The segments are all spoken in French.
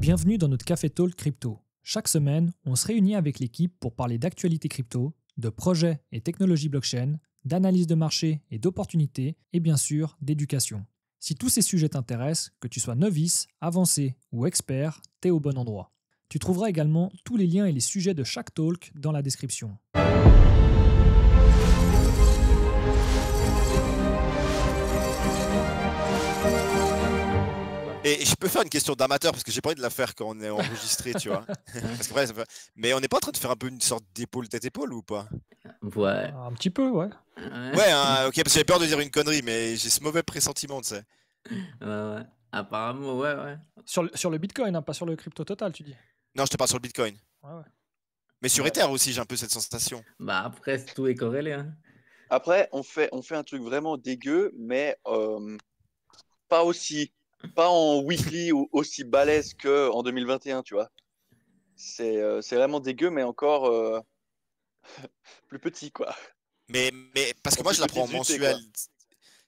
Bienvenue dans notre Café Talk Crypto. Chaque semaine, on se réunit avec l'équipe pour parler d'actualité crypto, de projets et technologies blockchain, d'analyse de marché et d'opportunités, et bien sûr, d'éducation. Si tous ces sujets t'intéressent, que tu sois novice, avancé ou expert, t'es au bon endroit. Tu trouveras également tous les liens et les sujets de chaque talk dans la description. Et je peux faire une question d'amateur parce que j'ai pas envie de la faire quand on est enregistré, tu vois. Parce qu'après, mais on n'est pas en train de faire un peu une sorte d'épaule tête-épaule ou pas? Ouais. Un petit peu, ouais. Ouais, hein, ok, parce que j'avais peur de dire une connerie, mais j'ai ce mauvais pressentiment, tu sais. Ouais. Apparemment, ouais. Sur le Bitcoin, hein, pas sur le crypto total, tu dis. Non, je te parle sur le Bitcoin. Ouais. Mais sur Ouais. Ether aussi, j'ai un peu cette sensation. Bah après, tout est corrélé. Hein. Après, on fait un truc vraiment dégueu, mais pas aussi, pas en weekly ou aussi balèze qu'en 2021, tu vois. C'est vraiment dégueu, mais encore plus petit, quoi. Mais parce que En moi, plus je la prends en petite unité, mensuel. quoi. Tu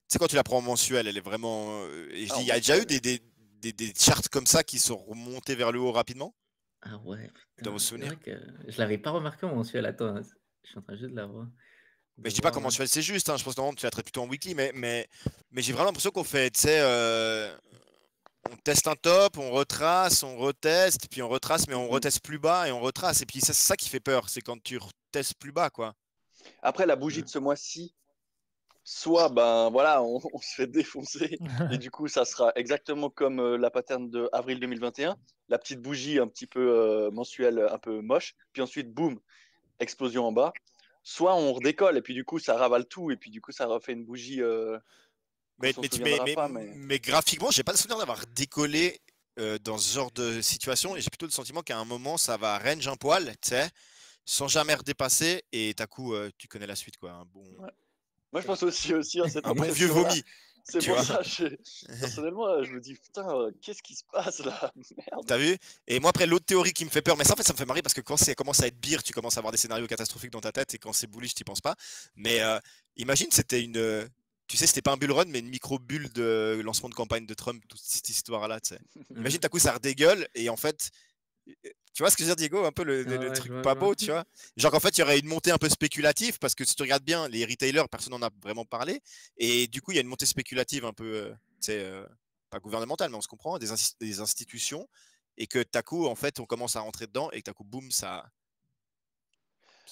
sais, quand tu la prends en mensuel, elle est vraiment. Et je Ah, dis, en il y a déjà eu mensuel. des charts comme ça qui sont remontés vers le haut rapidement, Ah ouais, dans vos putain. C'est souvenirs. vrai que je l'avais pas remarqué en mensuel. Attends, hein. Je suis en train juste de la voir. Mais De je dis pas voir qu'en là. mensuel c'est juste, hein, je pense que normalement, tu la traites plutôt en weekly, mais j'ai vraiment l'impression qu'on fait, tu sais, on teste un top, on retrace, on reteste, puis on retrace, mais on Mhm. reteste plus bas et on retrace. Et puis c'est ça qui fait peur, c'est quand tu retestes plus bas, quoi. Après, la bougie de ce mois-ci, soit, ben voilà, on se fait défoncer, et du coup, ça sera exactement comme la pattern de avril 2021, la petite bougie un petit peu mensuelle, un peu moche, puis ensuite, boum, explosion en bas. Soit on redécolle, et puis du coup, ça ravale tout, et puis du coup, ça refait une bougie qu'on Mais, s'en mais, tu- souviendra pas, mais... mais graphiquement, j'ai pas le souvenir d'avoir décollé dans ce genre de situation, et j'ai plutôt le sentiment qu'à un moment, ça va range un poil, tu sais, sans jamais redépasser, et d'un coup, tu connais la suite, quoi. Ouais. Moi, je pense aussi à cette Un bon vieux impression-là. vomi, C'est tu pour vois. ça, personnellement, je me dis, putain, qu'est-ce qui se passe là? Merde. T'as vu? Et moi, après, l'autre théorie qui me fait peur, mais ça, en fait, ça me fait marrer parce que quand ça commence à être beer, tu commences à avoir des scénarios catastrophiques dans ta tête, et quand c'est bullish, t'y penses pas. Mais imagine, c'était une. Tu sais, c'était pas un bull run, mais une micro-bulle de lancement de campagne de Trump, toute cette histoire-là, tu sais. Imagine, d'un coup, ça redégueule, et en fait. Tu vois ce que je veux dire, Diego? Un peu le Ouais, truc je vois, pas je vois. beau, tu vois? Genre qu'en fait, il y aurait une montée un peu spéculative, parce que si tu regardes bien, les retailers, personne n'en a vraiment parlé. Et du coup, il y a une montée spéculative un peu, tu sais, pas gouvernementale, mais on se comprend, des institutions. Et que d'un coup, en fait, on commence à rentrer dedans, et que d'un coup, boum,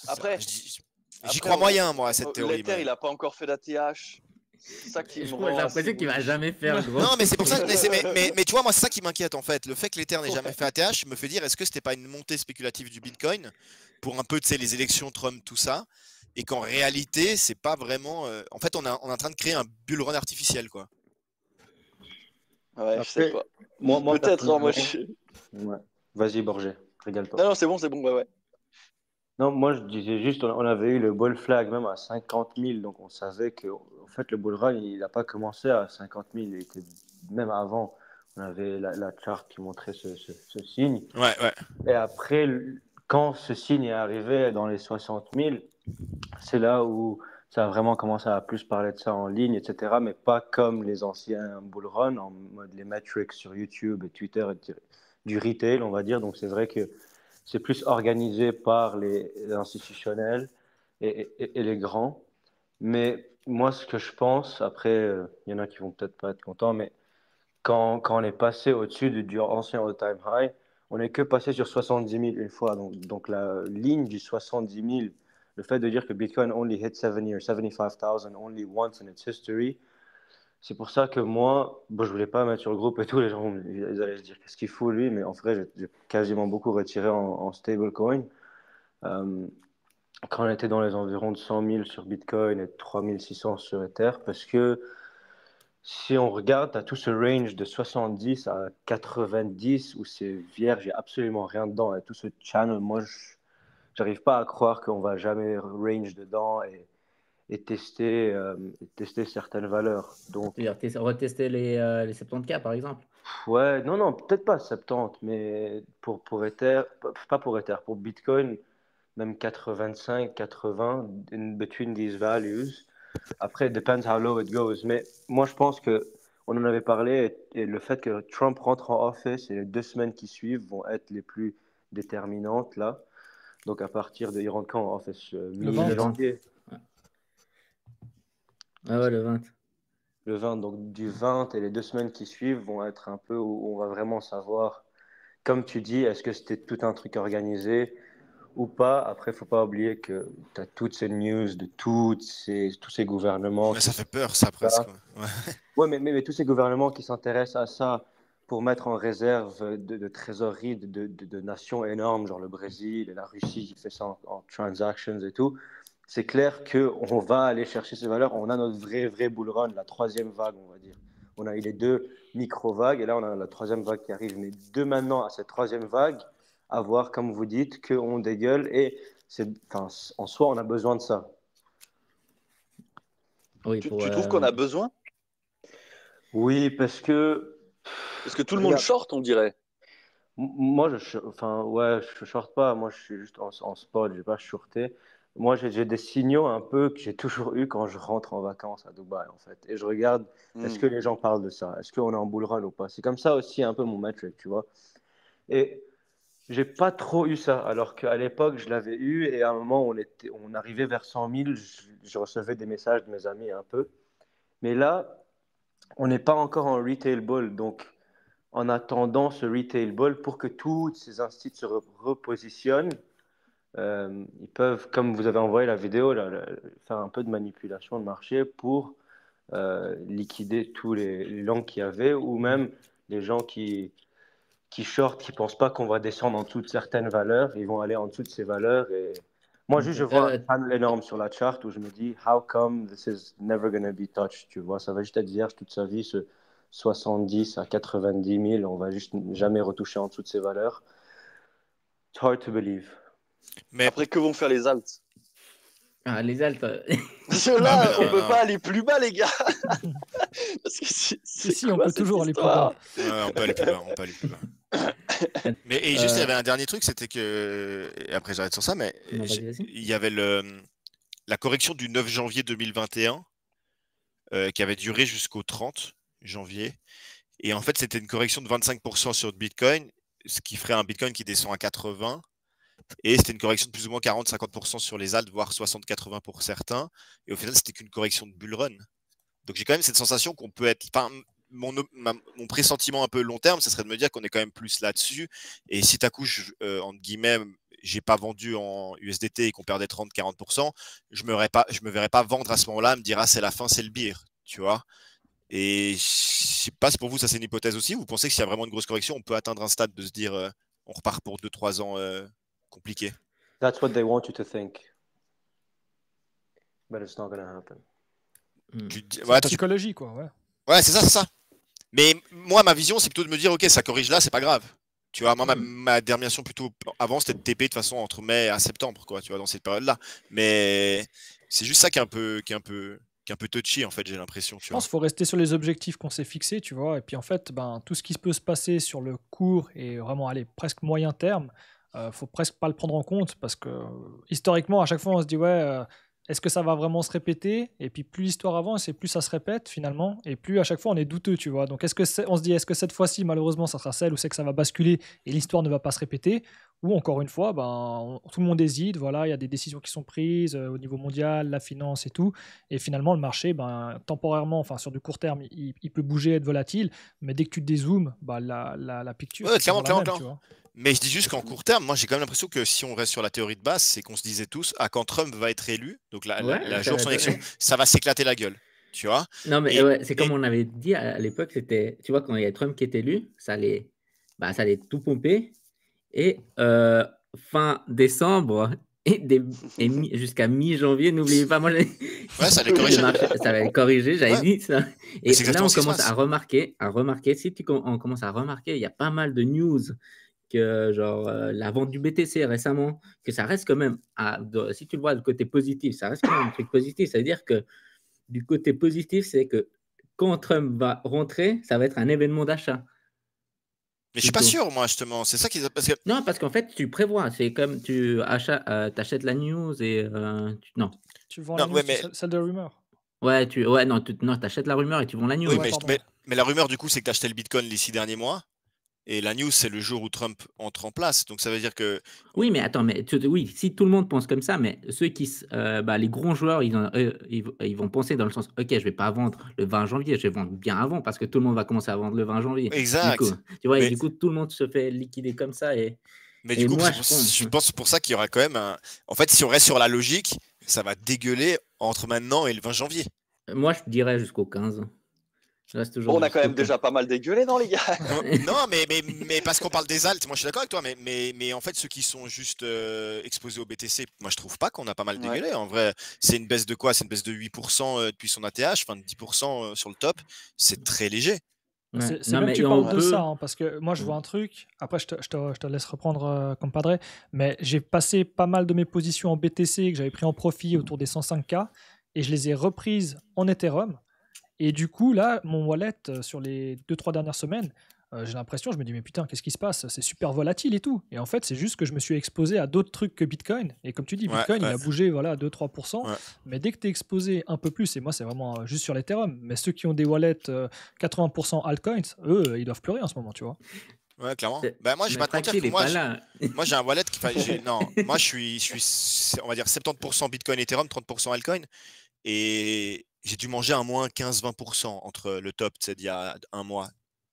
Après, j'y après crois moyen, moi, à cette théorie. l'Ether, Mais... il a pas encore fait d'ATH. C'est ça qui Je me crois, j'ai rend assez l'impression qu'il va bullish. jamais faire gros. Non, mais c'est pour ça. Mais tu vois, moi, c'est ça qui m'inquiète en fait. Le fait que l'Ether n'ait jamais fait ATH me fait dire est-ce que c'était pas une montée spéculative du Bitcoin pour un peu, tu sais, les élections Trump, tout ça, et qu'en réalité, c'est pas vraiment. En fait, on est en train de créer un bull run artificiel, quoi. Ouais, je sais Après, pas. moi Peut-être, hein, moi personnellement, ouais. Vas-y, Borgé, régale-toi. Non, c'est bon, ouais. Non, moi je disais juste, on avait eu le bull flag même à 50 000, donc on savait que en fait, le bull run, il n'a pas commencé à 50 000, il était même avant. On avait la charte qui montrait ce signe. Ouais. Et après, quand ce signe est arrivé dans les 60 000, c'est là où ça a vraiment commencé à plus parler de ça en ligne, etc. Mais pas comme les anciens bull run, en mode les metrics sur YouTube et Twitter, et du retail, on va dire. Donc c'est vrai que c'est plus organisé par les institutionnels et les grands. Mais moi, ce que je pense, après, il y en a qui vont peut-être pas être contents, mais quand on est passé au-dessus du ancien all-time high, on n'est que passé sur 70 000 une fois. Donc la ligne du 70 000, le fait de dire que Bitcoin only hit 70 or 75,000 only once in its history, c'est pour ça que moi, bon, je voulais pas mettre sur le groupe et tout, les gens ils allaient se dire qu'est-ce qu'il fout lui, mais en vrai, j'ai quasiment beaucoup retiré en stablecoin. Euh, Quand on était dans les environs de 100 000 sur Bitcoin et 3600 sur Ether, parce que si on regarde, tu as tout ce range de 70 à 90 où c'est vierge, il n'y a absolument rien dedans. Et tout ce channel, moi, je n'arrive pas à croire qu'on va jamais range dedans et tester certaines valeurs. Donc, C'est-à-dire retester les 70K par exemple. ouais, non, peut-être pas 70, mais pour Ether, pas pour Ether, pour Bitcoin, même 85, 80, in between these values. Après, it depends how low it goes. Mais moi, je pense que on en avait parlé, et le fait que Trump rentre en office et les 2 semaines qui suivent vont être les plus déterminantes là. Donc à partir de, il rentre quand en office Le 20. mi-janvier, Ah ouais, le 20. le 20. Donc du 20 et les 2 semaines qui suivent vont être un peu où on va vraiment savoir, comme tu dis, est-ce que c'était tout un truc organisé ou pas. Après, il ne faut pas oublier que tu as toutes ces news de tous ces gouvernements Mais qui ça fait peur, ça, presque. Ouais. Ouais, mais tous ces gouvernements qui s'intéressent à ça pour mettre en réserve de trésorerie de nations énormes, genre le Brésil et la Russie qui fait ça en transactions et tout, c'est clair qu'on va aller chercher ces valeurs. On a notre vrai bull run, la troisième vague, on va dire. On a eu les 2 micro-vagues et là, on a la troisième vague qui arrive. Mais de maintenant à cette troisième vague, à voir, comme vous dites, qu'on dégueule et enfin, en soi, on a besoin de ça. Oui, Tu, pour, tu trouves qu'on a besoin? Oui, parce que Parce que tout le monde regarde, short, on dirait. moi, enfin, ouais, je shorte pas. Moi, je suis juste en spot. J'ai pas shorté. Moi, j'ai des signaux un peu que j'ai toujours eu quand je rentre en vacances à Dubaï, en fait. Et je regarde, est-ce Hmm. que les gens parlent de ça? Est-ce qu'on est en bull run ou pas? C'est comme ça aussi un peu mon metric, tu vois. Et j'ai pas trop eu ça, alors qu'à l'époque, je l'avais eu. Et à un moment, on arrivait vers 100 000. Je recevais des messages de mes amis un peu. Mais là, on n'est pas encore en retail bull. Donc, en attendant ce retail ball pour que tous ces instituts se repositionnent. Ils peuvent, comme vous avez envoyé la vidéo, là, faire un peu de manipulation de marché pour liquider tous les longs qu'il y avait ou même les gens qui shortent, qui ne pensent pas qu'on va descendre en dessous de certaines valeurs, ils vont aller en dessous de ces valeurs. Et moi, juste, je vois un panel énorme sur la chart où je me dis, how come this is never going to be touched, tu vois, ça va juste être vierge toute sa vie, ce 70 à 90 000, on va juste jamais retoucher en dessous de ces valeurs. It's hard to believe. Mais Après, que vont faire les alts? Ah, les altes. Parce que Ah, là, mais on peut non. pas aller plus bas, les gars. Parce que Si, on peut toujours aller plus bas. Ouais, on peut aller plus bas, on peut aller plus bas. Mais et juste, il y avait un dernier truc, c'était que, et après j'arrête sur ça, mais Non, vas-y, vas-y. il y avait la correction du 9 janvier 2021 qui avait duré jusqu'au 30 janvier. Et en fait, c'était une correction de 25% sur le Bitcoin, ce qui ferait un Bitcoin qui descend à 80. Et c'était une correction de plus ou moins 40-50% sur les alts, voire 60-80 pour certains. Et au final, c'était qu'une correction de bull run. Donc j'ai quand même cette sensation qu'on peut être. Enfin, mon pressentiment un peu long terme, ce serait de me dire qu'on est quand même plus là-dessus. Et si à coup, entre guillemets, j'ai pas vendu en USDT et qu'on perdait 30-40%, je me verrais pas vendre à ce moment-là, me dire ah c'est la fin, c'est le beer, tu vois. Et je sais pas si pour vous ça c'est une hypothèse aussi. Vous pensez que s'il y a vraiment une grosse correction, on peut atteindre un stade de se dire on repart pour 2-3 ans compliqués. That's what they want you to think. But it's not going to happen. C'est Ouais, la toi, psychologie, quoi, ouais. ouais, c'est ça, c'est ça. Mais moi, ma vision, c'est plutôt de me dire, ok, ça corrige là, c'est pas grave. Tu vois, moi, ma détermination plutôt avant, c'était de TP de toute façon entre mai à septembre, quoi, tu vois, dans cette période-là. Mais c'est juste ça qui est un peu touchy, en fait, j'ai l'impression. Je pense qu'il faut rester sur les objectifs qu'on s'est fixés, tu vois. Et puis en fait, ben, tout ce qui peut se passer sur le court et vraiment aller presque moyen terme, faut presque pas le prendre en compte parce que historiquement, à chaque fois, on se dit ouais, est-ce que ça va vraiment se répéter? Et puis plus l'histoire avance, et plus ça se répète finalement, et plus à chaque fois on est douteux, tu vois. Donc on se dit est-ce que cette fois-ci, malheureusement, ça sera celle où c'est que ça va basculer et l'histoire ne va pas se répéter? Ou encore une fois, ben, tout le monde hésite, voilà, il y a des décisions qui sont prises au niveau mondial, la finance et tout. Et finalement, le marché, ben, temporairement, enfin sur du court terme, il peut bouger, être volatile, mais dès que tu dézoomes, bah, la picture, Ouais, c'est toujours clairement, la même, tu vois. Mais je dis juste qu'en court terme, moi j'ai quand même l'impression que si on reste sur la théorie de base, c'est qu'on se disait tous, ah, quand Trump va être élu, donc la jour de son élection, ça va s'éclater la gueule. Tu vois? Non, mais Et- ouais, c'est et- comme on avait dit à l'époque, c'était, tu vois, quand il y a Trump qui est élu, ça allait tout pomper. Et fin décembre jusqu'à mi-janvier, n'oubliez pas, moi, Ouais, ça allait le corriger. marché, ça va être corrigé, j'avais Ouais. dit ça. Mais Et c'est là, exactement on ce qui se commence passe. à remarquer, on commence à remarquer, il y a pas mal de news que, genre, la vente du BTC récemment, que ça reste quand même, si tu le vois du côté positif, ça reste quand même un truc positif. Ça veut dire que du côté positif, c'est que quand Trump va rentrer, ça va être un événement d'achat. Mais je suis pas Plutôt. sûr, moi, justement. C'est ça qui. Parce que Non, parce qu'en fait, tu prévois. C'est comme tu achètes la news et non. Tu vends non, la news, ouais, mais celle de rumeur. Ouais, non, non, t'achètes la rumeur et tu vends la news. Oui, Ouais, mais, pardon. mais la rumeur, du coup, c'est que tu acheté le Bitcoin les 6 derniers mois. Et la news, c'est le jour où Trump entre en place. Donc ça veut dire que. Oui, mais attends, oui, si tout le monde pense comme ça, mais ceux les gros joueurs, ils vont penser dans le sens, ok, je vais pas vendre le 20 janvier, je vais vendre bien avant parce que tout le monde va commencer à vendre le 20 janvier. Du coup, Exact. tu vois, et Mais, du coup, tout le monde se fait liquider comme ça. mais du Et coup, moi, je pense pour ça qu'il y aura quand même un. En fait, si on reste sur la logique, ça va dégueuler entre maintenant et le 20 janvier. moi, je dirais jusqu'au 15. Je reste Bon, toujours on a quand jusqu'au même 15. déjà pas mal dégueulé, non, les gars? Non, mais parce qu'on parle des alts, moi je suis d'accord avec toi, mais en fait, ceux qui sont juste exposés au BTC, moi je trouve pas qu'on a pas mal Ouais. dégueulé. En vrai, c'est une baisse de quoi? C'est une baisse de 8% depuis son ATH, enfin de 10% sur le top. C'est très léger. Ouais. C'est Non, bien que mais tu on parles de peut. ça, hein, parce que moi je vois un truc, après je te laisse reprendre comme padre, mais j'ai passé pas mal de mes positions en BTC que j'avais pris en profit autour des 105K et je les ai reprises en Ethereum. Et du coup, là, mon wallet, sur les 2 3 dernières semaines, j'ai l'impression, je me dis, mais putain, qu'est-ce qui se passe? C'est super volatile et tout. Et en fait, c'est juste que je me suis exposé à d'autres trucs que Bitcoin. Et comme tu dis, Ouais, Bitcoin, il ouais, a bougé voilà, 2 3%. ouais. Mais dès que tu es exposé un peu plus, et moi, c'est vraiment juste sur l'Ethereum, mais ceux qui ont des wallets 80% altcoins, eux, ils doivent pleurer en ce moment, tu vois. Ouais, clairement. Bah, moi, je vais Mais pas te mentir Traxi, il que est pas là. moi, j'ai un wallet qui. Enfin, non, moi, on va dire 70% Bitcoin, Ethereum, 30% altcoin. Et j'ai dû manger un moins 15-20% entre le top, tu sais, d'il y a un mois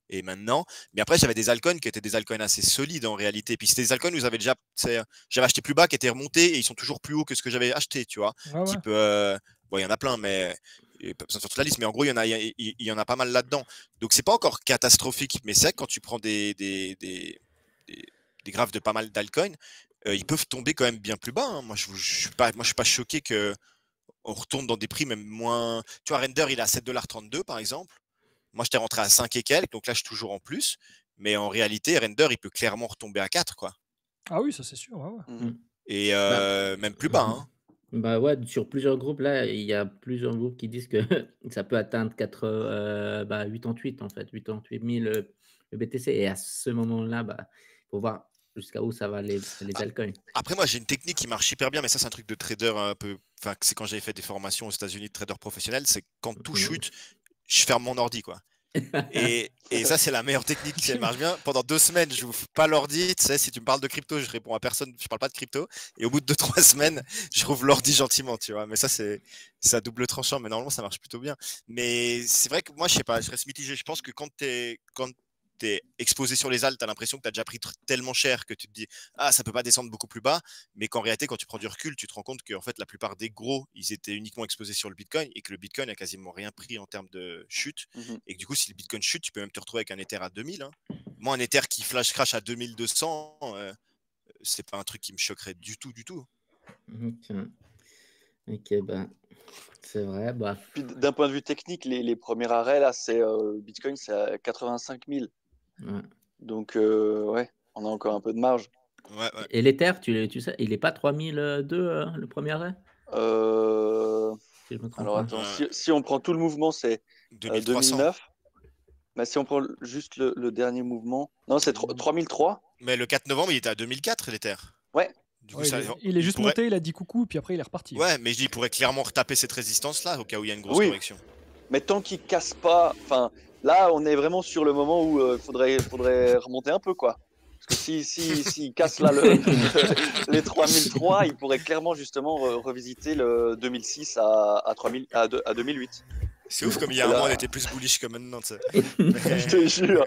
et maintenant. Mais après, j'avais des altcoins qui étaient des altcoins assez solides en réalité. Puis c'était des altcoins où j'avais déjà, tu sais, j'avais acheté plus bas, qui étaient remontés et ils sont toujours plus hauts que ce que j'avais acheté, tu vois. Ouais, ouais. Type, bon, il y en a plein, mais il n'y a pas besoin de faire toute la liste. Mais en gros, il y en a pas mal là-dedans. Donc c'est pas encore catastrophique. Mais c'est vrai que quand tu prends des, des graphes de pas mal d'altcoins, ils peuvent tomber quand même bien plus bas, hein. Moi, je suis pas choqué que on retourne dans des prix même moins. Tu vois, Render, il est à 7,32 $ par exemple. Moi, j'étais rentré à 5 et quelques, donc là, je suis toujours en plus. Mais en réalité, Render, il peut clairement retomber à 4, quoi. Ah oui, ça c'est sûr. Ouais, ouais. Mm. Et Bah, même plus bas, hein. bah ouais, sur plusieurs groupes, là, il y a plusieurs groupes qui disent que ça peut atteindre 88 en fait, 88 000 le BTC. Et à ce moment-là, bah, faut voir jusqu'à où ça va les Ah, altcoins. Après, moi, j'ai une technique qui marche hyper bien, mais ça, c'est un truc de trader un peu. Enfin, c'est quand j'avais fait des formations aux États-Unis de trader professionnel, c'est quand tout chute, je ferme mon ordi, quoi. Et ça, c'est la meilleure technique, si elle marche bien. Pendant 2 semaines, je ouvre pas l'ordi. Tu sais, si tu me parles de crypto, je réponds à personne, je parle pas de crypto. Et au bout de 2 3 semaines, je rouvre l'ordi gentiment, tu vois. Mais ça, c'est à double tranchant. Mais normalement, ça marche plutôt bien. Mais c'est vrai que moi, je sais pas, je reste mitigé. Je pense que quand t'es exposé sur les altes, t'as l'impression que t'as déjà pris tellement cher que tu te dis, ah, ça peut pas descendre beaucoup plus bas. Mais qu'en réalité, quand tu prends du recul, tu te rends compte que en fait, la plupart des gros, ils étaient uniquement exposés sur le Bitcoin et que le Bitcoin a quasiment rien pris en termes de chute. Mhm. Et que du coup, si le Bitcoin chute, tu peux même te retrouver avec un Ether à 2000, hein. Moi, un Ether qui flash crash à 2200, c'est pas un truc qui me choquerait du tout, du tout. Ok, ok, bah, c'est vrai. Bah, Puis d'un point de vue technique, les premiers arrêts, là, c'est Bitcoin, c'est à 85 000. ouais. Donc, ouais, on a encore un peu de marge. Ouais, ouais. Et l'Ether, tu sais, il est pas 3002 le premier arrêt? Si je me trompe Alors, pas. attends, si on prend tout le mouvement, c'est 2300. 2009. Mais si on prend juste le dernier mouvement, non, c'est 3003. Mais le 4 novembre, il était à 2004, l'Ether. Ouais, Du coup, Ouais, ça, il est juste pourrait. monté, il a dit coucou, puis après il est reparti. Ouais, mais je dis, il pourrait clairement retaper cette résistance-là au cas où il y a une grosse oui, correction. mais tant qu'il casse pas, enfin, là, on est vraiment sur le moment où il faudrait remonter un peu, quoi. Parce que s'il casse là les 3003, il pourrait clairement justement revisiter le 2006 à 3000, à 2008. C'est ouf comme il y a Et un là- mois, on était plus bullish que maintenant, tu sais. Je te jure.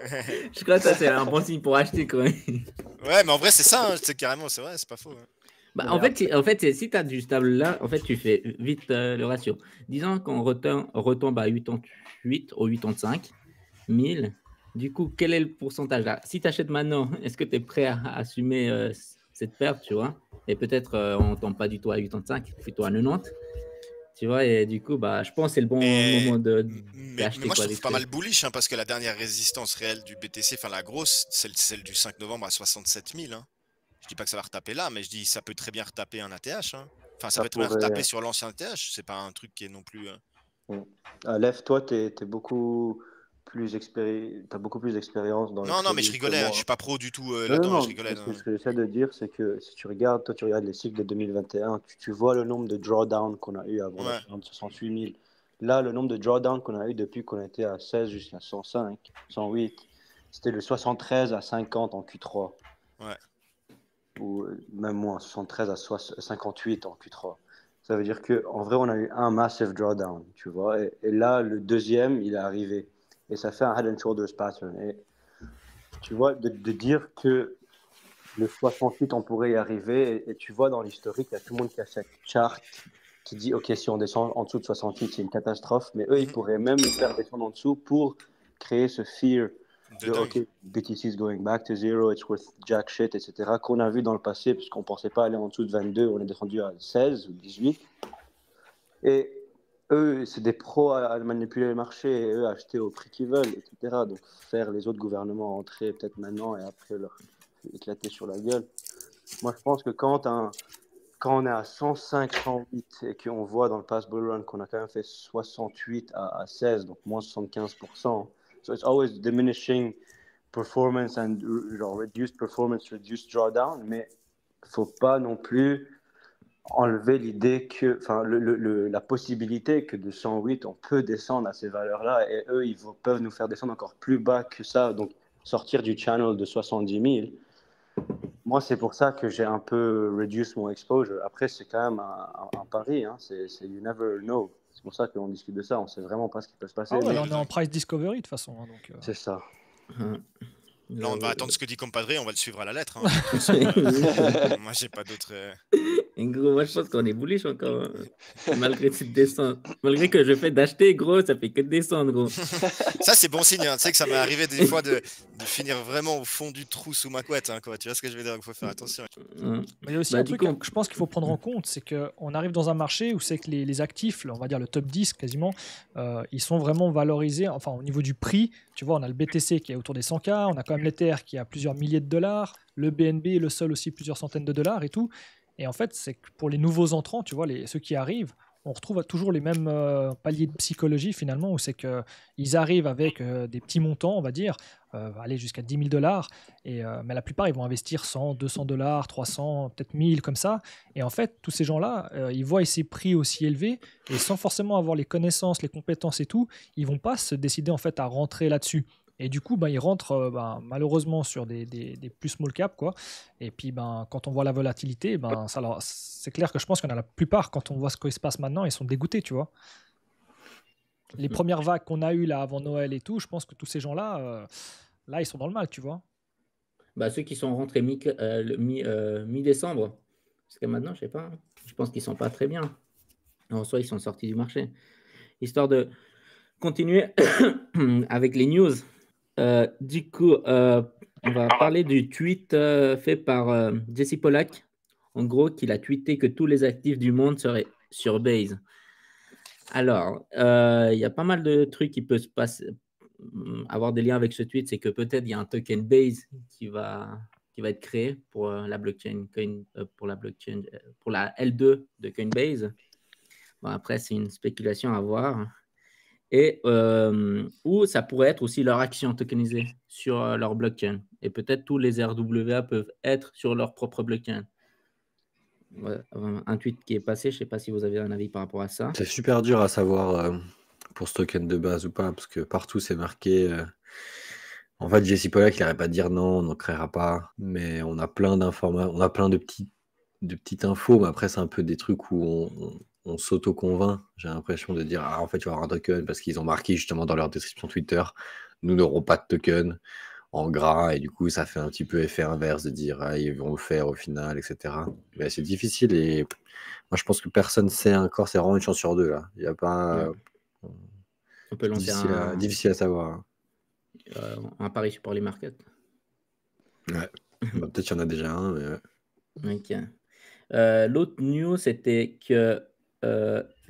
Je crois que ça, c'est un bon signe pour acheter, quoi. Ouais, mais en vrai, c'est ça, hein, c'est carrément, c'est vrai, c'est pas faux, hein. Bah, Mais en fait, si tu as du stable là, en fait, tu fais vite le ratio. Disons qu'on retombe à 88 ou 85 000. Du coup, quel est le pourcentage là? Si tu achètes maintenant, est-ce que tu es prêt à assumer cette perte, tu vois? Et peut-être on ne tombe pas du tout à 85, plutôt à 90, tu vois? Et du coup, bah, je pense que c'est le bon Mais, moment mais d'acheter moi, je quoi, trouve pas d'XP. mal bullish, hein, parce que la dernière résistance réelle du BTC, enfin la grosse, c'est celle du 5 novembre à 67 000, hein. Je dis pas que ça va retaper là, mais je dis ça peut très bien retaper un ATH, hein. Enfin, ça Ça peut très bien retaper pourrait. sur l'ancien ATH. C'est pas un truc qui est non plus. Lève, toi, t'es beaucoup t'as beaucoup plus d'expérience dans le Non, non, mais je trading que rigolais, hein. Je moi, suis hein. pas pro du tout Non, non, là-dedans, mais je non. rigolais, Ce que, non. ce que j'essaie de dire, c'est que si tu regardes, les cycles de 2021, tu vois le nombre de drawdowns qu'on a eu avant Ouais. l'atteinte de 68 000. Là, le nombre de drawdowns qu'on a eu depuis qu'on était à 16 jusqu'à 105, 108, c'était le 73 à 50 en Q3. Ouais. Ou même moins, 73 à 58 en Q3. Ça veut dire qu'en vrai, on a eu un massive drawdown, tu vois. Et là, le deuxième, il est arrivé. Et ça fait un head and shoulders pattern. Et tu vois, de dire que le 68, on pourrait y arriver. Et tu vois, dans l'historique, il y a tout le monde qui a cette charte qui dit, OK, si on descend en dessous de 68, c'est une catastrophe. Mais eux, ils pourraient même nous faire descendre en dessous pour créer ce fear de OK, BTC is going back to zero, it's worth jack shit, etc. Qu'on a vu dans le passé, parce qu'on ne pensait pas aller en dessous de 22, on est descendu à 16 ou 18. Et eux, c'est des pros à manipuler le marché, et eux, acheter au prix qu'ils veulent, etc. Donc, faire les autres gouvernements entrer peut-être maintenant et après leur éclater sur la gueule. Moi, je pense que quand on est à 105, 108 et qu'on voit dans le past bull run qu'on a quand même fait 68 à 16, donc moins 75%. So it's always diminishing performance and genre reduced performance, reduced drawdown, mais il ne faut pas non plus enlever l'idée que, enfin, la possibilité que de 108, on peut descendre à ces valeurs-là et eux, ils peuvent nous faire descendre encore plus bas que ça, donc sortir du channel de 70 000. Moi, c'est pour ça que j'ai un peu reduce mon exposure. Après, c'est quand même un pari, hein. C'est you never know. C'est pour ça qu'on discute de ça. On ne sait vraiment pas ce qui peut se passer. Ah ouais, là on est en price discovery de toute façon. Hein, donc, c'est ça. Là, on va attendre ce que dit Compadre, on va le suivre à la lettre. Hein. Moi, j'ai pas d'autre. Gros, moi je pense qu'on est bullish encore, hein. Malgré cette descente. Malgré que je fais d'acheter, gros, ça fait que de descendre, gros. Ça, c'est bon signe. Hein. Tu sais que ça m'est arrivé des fois de finir vraiment au fond du trou sous ma couette. Hein, quoi. Tu vois ce que je veux dire? Il faut faire attention. Mais il y a aussi un truc que je pense qu'il faut prendre en compte, c'est qu'on arrive dans un marché où c'est que les actifs, là, on va dire le top 10 quasiment, ils sont vraiment valorisés, enfin au niveau du prix. Tu vois, on a le BTC qui est autour des 100K, on a quand même l'Ether qui est à plusieurs milliers de dollars, le BNB, le Sol aussi plusieurs centaines de dollars et tout. Et en fait, c'est que pour les nouveaux entrants, tu vois, ceux qui arrivent, on retrouve toujours les mêmes paliers de psychologie finalement, où c'est qu'ils arrivent avec des petits montants, on va dire, aller jusqu'à 10 000 dollars, mais la plupart, ils vont investir 100, 200 dollars, 300, peut-être 1000, comme ça. Et en fait, tous ces gens-là, ils voient ces prix aussi élevés, et sans forcément avoir les connaissances, les compétences et tout, ils vont pas se décider en fait à rentrer là-dessus. Et du coup, ils rentrent malheureusement sur des plus small cap, quoi. Et puis, quand on voit la volatilité, c'est clair que je pense qu'il y en a la plupart, quand on voit ce qui se passe maintenant, ils sont dégoûtés, tu vois. Les premières vagues qu'on a eues là avant Noël et tout, je pense que tous ces gens-là, là, ils sont dans le mal, tu vois. Ceux qui sont rentrés mi-décembre, parce que maintenant, je sais pas, je pense qu'ils sont pas très bien. En soi, ils sont sortis du marché. Histoire de continuer avec les news. Du coup, on va parler du tweet fait par Jesse Pollack. En gros, qu'il a tweeté que tous les actifs du monde seraient sur Base. Alors, il y a pas mal de trucs qui peuvent se passer, avoir des liens avec ce tweet. C'est que peut-être il y a un token Base qui va être créé pour la blockchain, pour la L2 de Coinbase. Bon, après, c'est une spéculation à voir. Et ou ça pourrait être aussi leur action tokenisée sur leur blockchain. Et peut-être tous les RWA peuvent être sur leur propre blockchain. Ouais, un tweet qui est passé, je ne sais pas si vous avez un avis par rapport à ça. C'est super dur à savoir pour ce token de base ou pas, parce que partout c'est marqué. En fait, Jesse Pollack, il n'arrête pas de dire non, on n'en créera pas. Mais on a plein d'informations, on a plein de petites infos, mais après, c'est un peu des trucs où on s'auto-convainc. J'ai l'impression de dire, en fait, tu vas avoir un token parce qu'ils ont marqué justement dans leur description Twitter, nous n'aurons pas de token en gras, et du coup, ça fait un petit peu effet inverse de dire, ils vont le faire au final, etc. Mais c'est difficile, et moi, je pense que personne ne sait encore, c'est vraiment une chance sur deux, là. Il n'y a pas... On peut lancer difficile à savoir. Un pari sur les markets. Ouais. Peut-être qu'il y en a déjà un, mais... Ok. L'autre news, c'était que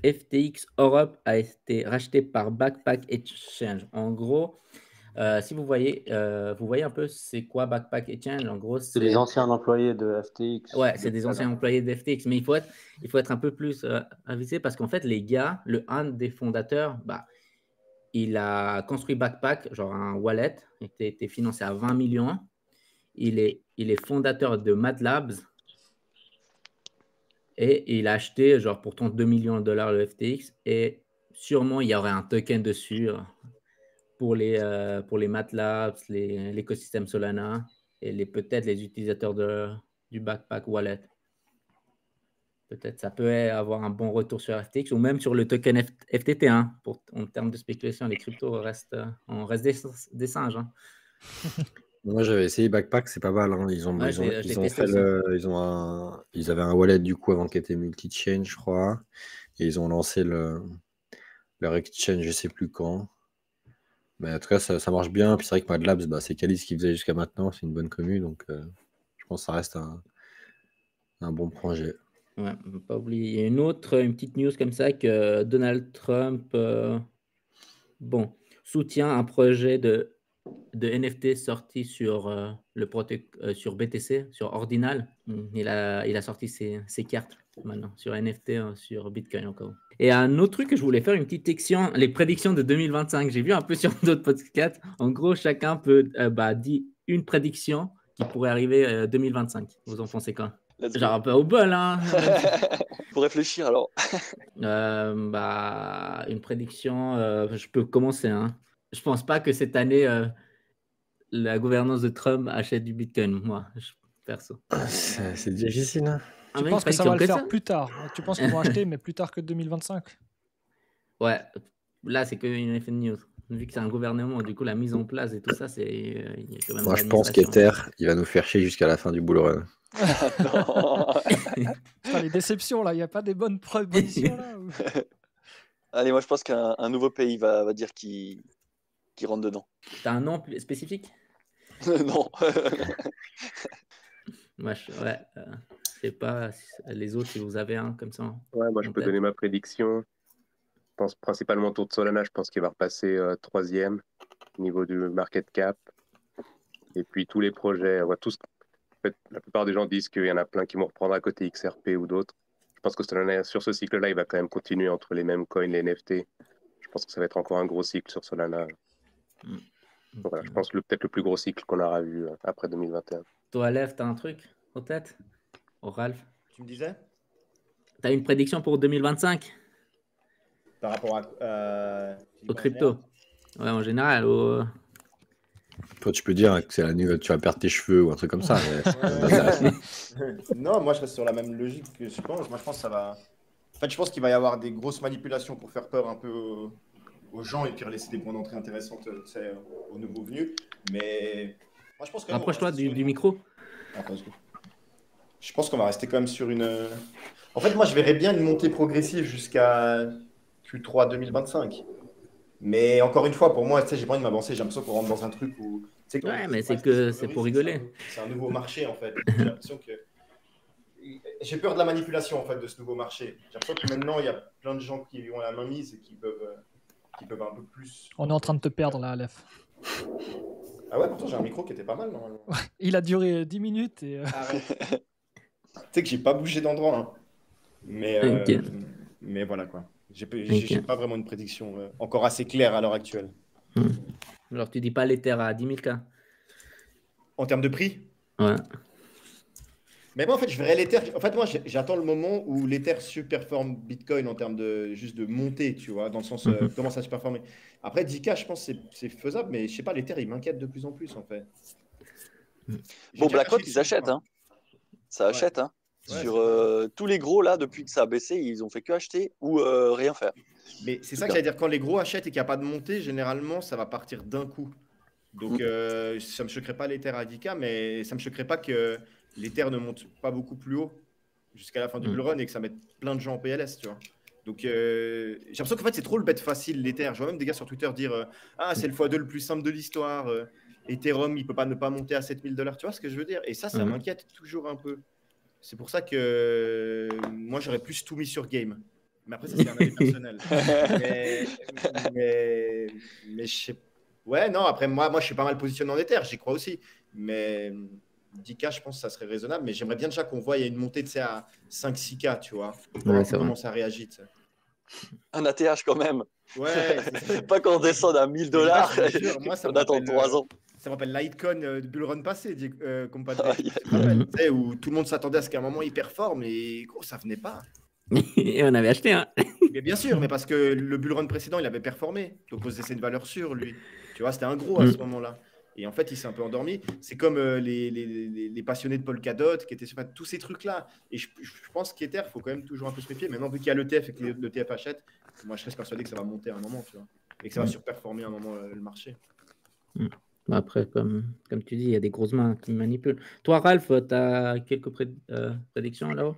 FTX Europe a été racheté par Backpack Exchange. En gros, si vous voyez un peu c'est quoi Backpack Exchange, en gros, c'est les anciens employés de FTX. Ouais, c'est des anciens employés de FTX, mais il faut être un peu plus avisé parce qu'en fait, les gars, un des fondateurs, il a construit Backpack, genre un wallet, il était financé à 20 millions. Il est fondateur de Mad Labs et il a acheté genre pour 32 millions de dollars le FTX, et sûrement, il y aurait un token dessus pour les MATLAB, l'écosystème Solana et peut-être les utilisateurs du Backpack Wallet. Peut-être ça peut avoir un bon retour sur FTX ou même sur le token FTT. Hein, en termes de spéculation, les cryptos on reste des singes. Hein. Moi, j'avais essayé Backpack, c'est pas mal. Hein. Ils avaient un wallet du coup avant qui était multi-chain, je crois. Et ils ont lancé leur exchange, je sais plus quand. Mais en tout cas, ça marche bien. Puis c'est vrai que MadLabs, c'est Calice qui faisait jusqu'à maintenant. C'est une bonne commu. Donc, je pense que ça reste un bon projet. Ouais, pas oublier. Il y a une petite news comme ça que Donald Trump soutient un projet de NFT sorti sur sur BTC, sur Ordinal. Il a sorti ses cartes maintenant sur NFT, sur Bitcoin encore. Et un autre truc que je voulais faire, une petite section, les prédictions de 2025. J'ai vu un peu sur d'autres podcasts. En gros, chacun peut dire une prédiction qui pourrait arriver 2025. Vous en pensez quoi? Genre un peu au bol, hein. Faut réfléchir alors. Une prédiction, je peux commencer. Hein. Je pense pas que cette année, la gouvernance de Trump achète du Bitcoin, moi, perso. C'est difficile. Hein. Tu penses que ça va le faire plus tard? Tu penses qu'ils vont acheter, mais plus tard que 2025? Ouais, là, c'est qu'une effet de news. Vu que c'est un gouvernement, du coup, la mise en place et tout ça, c'est. Il y a quand même moi, je pense qu'Ether, il va nous faire chier jusqu'à la fin du bull run. Putain, les déceptions, là, il n'y a pas des bonnes propositions, là ou... Allez, moi, je pense qu'un nouveau pays va dire qu'il rentre dedans. T'as un nom spécifique? Non. Moi, je sais pas les autres si vous avez un comme ça. Ouais, moi je peux donner ma prédiction. Je pense principalement autour de Solana, je pense qu'il va repasser 3e au niveau du market cap. Et puis tous les projets, en fait, la plupart des gens disent qu'il y en a plein qui vont reprendre à côté XRP ou d'autres. Je pense que Solana, sur ce cycle-là, il va quand même continuer entre les mêmes coins, les NFT. Je pense que ça va être encore un gros cycle sur Solana. Voilà, je pense que peut-être le plus gros cycle qu'on aura vu après 2021. Toi, Lev, t'as un truc en tête? Au Ralph? Tu me disais? T'as une prédiction pour 2025? Par rapport à au crypto? Ouais, en général. Toi, tu peux dire que c'est la nuit, tu vas perdre tes cheveux ou un truc comme ça. Non, moi je reste sur la même logique que je pense. Moi je pense que ça va. En fait, je pense qu'il va y avoir des grosses manipulations pour faire peur un peu aux gens et puis laisser des points d'entrée intéressantes aux nouveaux venus. Mais moi je pense que. Approche-toi du micro. Attends, je pense qu'on va rester quand même sur une. En fait, moi je verrais bien une montée progressive jusqu'à Q3 2025. Mais encore une fois, pour moi, j'ai pas envie de m'avancer. J'ai l'impression qu'on rentre dans un truc où. Ouais, mais c'est pour rigoler. C'est un nouveau marché en fait. J'ai l'impression que. J'ai peur de la manipulation en fait de ce nouveau marché. J'ai l'impression que maintenant il y a plein de gens qui ont la main mise et qui peuvent un peu plus. On est en train de te perdre là, Aleph. Ah ouais, pourtant j'ai un micro qui était pas mal normalement. Il a duré 10 minutes et. Tu sais que j'ai pas bougé d'endroit. Hein. Mais voilà quoi. J'ai pas vraiment une prédiction encore assez claire à l'heure actuelle. Alors tu dis pas l'Ether à 10 000K? En termes de prix? Ouais. Mais moi, en fait, je verrais l'Ether. En fait, moi, j'attends le moment où l'Ether surperforme Bitcoin en termes de juste de montée, tu vois, dans le sens comment ça surperformer. Après, 10K, je pense que c'est faisable, mais je sais pas, l'Ether, il m'inquiète de plus en plus, en fait. Bon, BlackRock, ils achètent, hein. Ça achète, hein. Ouais, sur tous les gros, là, depuis que ça a baissé, ils ont fait que acheter ou rien faire. Mais c'est ça que j'allais dire, quand les gros achètent et qu'il n'y a pas de montée, généralement, ça va partir d'un coup. Donc, ça ne me choquerait pas l'Ether à 10K, mais ça ne me choquerait pas que l'Ether ne monte pas beaucoup plus haut jusqu'à la fin du bull run et que ça mette plein de gens en PLS, tu vois. Donc, j'ai l'impression qu'en fait, c'est trop le bet facile, l'Ether. Je vois même des gars sur Twitter dire ah, c'est le x2 le plus simple de l'histoire. Ethereum, il ne peut pas ne pas monter à 7 000 $. Tu vois ce que je veux dire? Et ça m'inquiète toujours un peu. C'est pour ça que moi, j'aurais plus tout mis sur Game. Mais après, ça, c'est un avis personnel. mais je sais. Ouais, non, après, moi, je suis pas mal positionné en Ether. J'y crois aussi. Mais 10K, je pense que ça serait raisonnable. Mais j'aimerais bien déjà qu'on voit, il y a une montée de à 5-6K, tu vois. Pour voir comment ça réagit. Un ATH quand même. Ouais. C'est pas qu'on descende à 1 000 $. Moi, ça on attend 3 ans. Ça me rappelle Litecoin du bull run passé, compadre. Où tout le monde s'attendait à ce qu'à un moment il performe et gros, ça venait pas. Et on avait acheté un. Mais bien sûr, mais parce que le bull run précédent, il avait performé. Donc, c'est une valeur sûre, lui. Tu vois, c'était un gros à ce moment-là. Et en fait, il s'est un peu endormi. C'est comme les passionnés de Polkadot qui étaient sur tous ces trucs-là. Et je pense qu'Ether, il faut quand même toujours un peu se méfier. Maintenant, vu qu'il y a l'ETF et que l'ETF achète, moi, je reste persuadé que ça va monter à un moment, tu vois. Et que ça va surperformer à un moment le marché. Après, comme tu dis, il y a des grosses mains qui manipulent. Toi, Ralph, tu as quelques prédictions là-haut?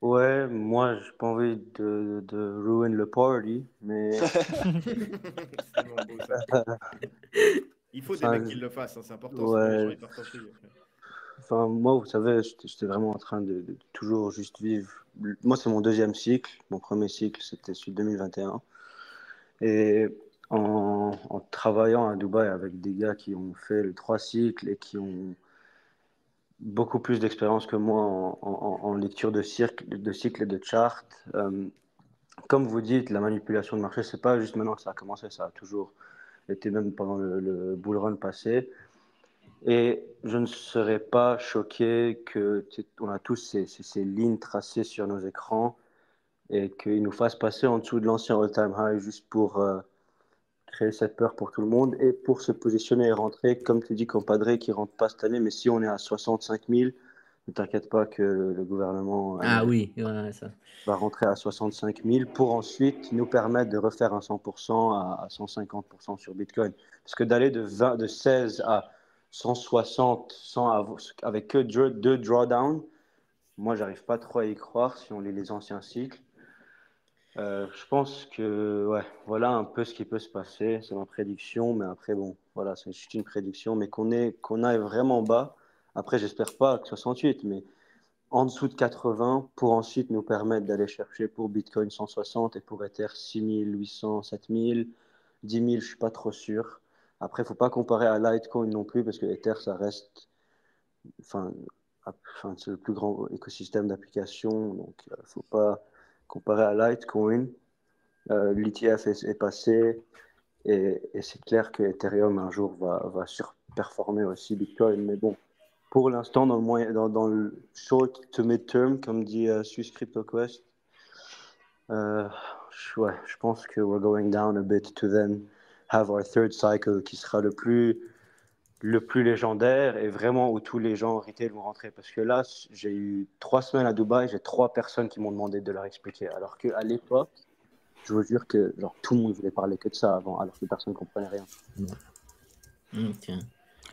Ouais, moi, j'ai pas envie de ruin le party, mais C'est tellement beau, ça. Il faut des enfin, mecs qui le fassent, hein, c'est important. Sinon, les gens ouais, ils partent en vrille après. enfin, moi, vous savez, j'étais vraiment en train de toujours juste vivre. Moi, c'est mon deuxième cycle. Mon premier cycle, c'était celui de 2021. Et en travaillant à Dubaï avec des gars qui ont fait les 3 cycles et qui ont beaucoup plus d'expérience que moi en lecture de cycles et de charts, comme vous dites, la manipulation de marché, c'est pas juste maintenant que ça a commencé, ça a toujours été même pendant le bull run passé. Et je ne serais pas choqué qu'on a tous ces lignes tracées sur nos écrans et qu'ils nous fassent passer en dessous de l'ancien all-time high juste pour créer cette peur pour tout le monde et pour se positionner et rentrer, comme tu dis, compadré, qui ne rentre pas cette année. Mais si on est à 65 000, ne t'inquiète pas que le gouvernement Ah oui, ouais, ça. va rentrer à 65 000 pour ensuite nous permettre de refaire un 100% à 150% sur Bitcoin. Parce que d'aller de 16 à 160 avec que 2 drawdowns, moi, j'arrive pas trop à y croire si on lit les anciens cycles. Je pense que ouais, voilà un peu ce qui peut se passer. C'est ma prédiction, mais après, bon, voilà, c'est juste une prédiction. Mais qu'on aille vraiment bas. Après, j'espère pas que 68, mais en dessous de 80 pour ensuite nous permettre d'aller chercher pour Bitcoin 160 et pour Ether 6800, 7000, 10 000, je ne suis pas trop sûr. Après, il ne faut pas comparer à Litecoin non plus parce que Ether, ça reste, enfin, c'est le plus grand écosystème d'applications, donc il ne faut pas comparer à Litecoin. L'ETF est passé et c'est clair que Ethereum un jour va surperformer aussi Bitcoin, mais bon. Pour l'instant, dans le short to mid-term, comme dit Swiss CryptoQuest, je pense que we're going down a bit to then have our third cycle qui sera le plus légendaire et vraiment où tous les gens en retail vont rentrer. Parce que là, j'ai eu 3 semaines à Dubaï, j'ai 3 personnes qui m'ont demandé de leur expliquer. Alors qu'à l'époque, je vous jure que genre, tout le monde voulait parler que de ça avant, alors que personne ne comprenait rien. Ok.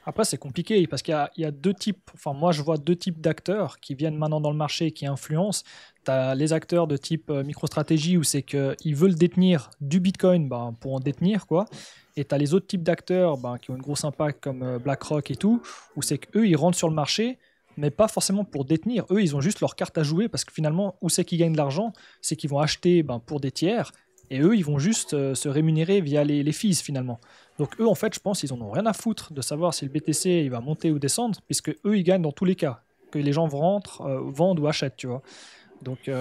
Après, c'est compliqué parce qu'il y a deux types. Enfin, moi, je vois deux types d'acteurs qui viennent maintenant dans le marché et qui influencent. Tu as les acteurs de type MicroStrategy où c'est qu'ils veulent détenir du Bitcoin pour en détenir, quoi. Et tu as les autres types d'acteurs qui ont un gros impact comme BlackRock et tout, où c'est qu'eux, ils rentrent sur le marché, mais pas forcément pour détenir. Eux, ils ont juste leur carte à jouer parce que finalement, où c'est qu'ils gagnent de l'argent, c'est qu'ils vont acheter pour des tiers et eux, ils vont juste se rémunérer via les fees finalement. Donc eux, en fait, je pense qu'ils en ont rien à foutre de savoir si le BTC il va monter ou descendre, puisque eux, ils gagnent dans tous les cas, que les gens rentrent, vendent ou achètent, tu vois. Donc je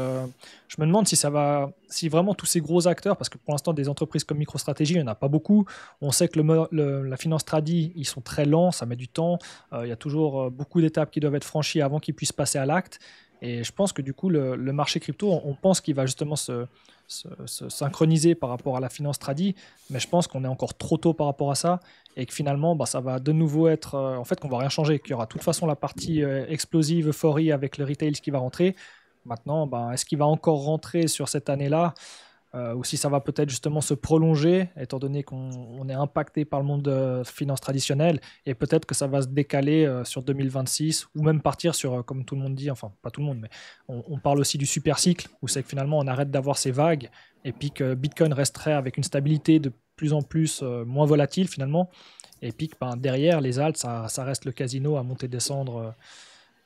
me demande si vraiment tous ces gros acteurs, parce que pour l'instant, des entreprises comme MicroStrategy, il n'y en a pas beaucoup. On sait que la finance tradi, ils sont très lents, ça met du temps. Il y a toujours beaucoup d'étapes qui doivent être franchies avant qu'ils puissent passer à l'acte. Et je pense que du coup, le marché crypto, on pense qu'il va justement se synchroniser par rapport à la finance tradi, mais je pense qu'on est encore trop tôt par rapport à ça et que finalement ça va de nouveau être en fait qu'on va rien changer, qu'il y aura de toute façon la partie explosive, euphorie avec le retail qui va rentrer. Maintenant, est-ce qu'il va encore rentrer sur cette année-là ou si ça va peut-être justement se prolonger, étant donné qu'on est impacté par le monde de finance traditionnelle, et peut-être que ça va se décaler sur 2026, ou même partir sur, comme tout le monde dit, enfin pas tout le monde, mais on parle aussi du super cycle, où c'est que finalement on arrête d'avoir ces vagues, et puis que Bitcoin resterait avec une stabilité de plus en plus moins volatile finalement, et puis que derrière les alts, ça reste le casino à monter-descendre,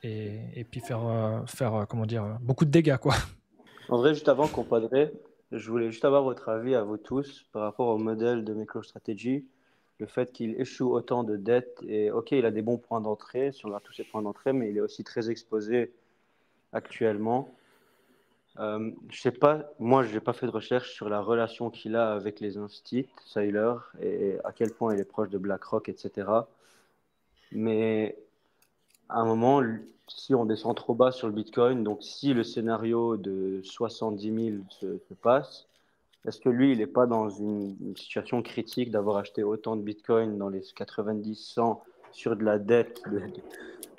et puis faire comment dire, beaucoup de dégâts, quoi. En vrai, juste avant qu'on padrait, je voulais juste avoir votre avis à vous tous par rapport au modèle de MicroStrategy, le fait qu'il échoue autant de dettes. Et ok, il a des bons points d'entrée, si on regarde tous ses points d'entrée, mais il est aussi très exposé actuellement. Je sais pas, moi, je n'ai pas fait de recherche sur la relation qu'il a avec les instituts, Saylor, et à quel point il est proche de BlackRock, etc. Mais à un moment, si on descend trop bas sur le Bitcoin, donc si le scénario de 70 000 se passe, est-ce que lui, il n'est pas dans une situation critique d'avoir acheté autant de Bitcoin dans les 90, 100 sur de la dette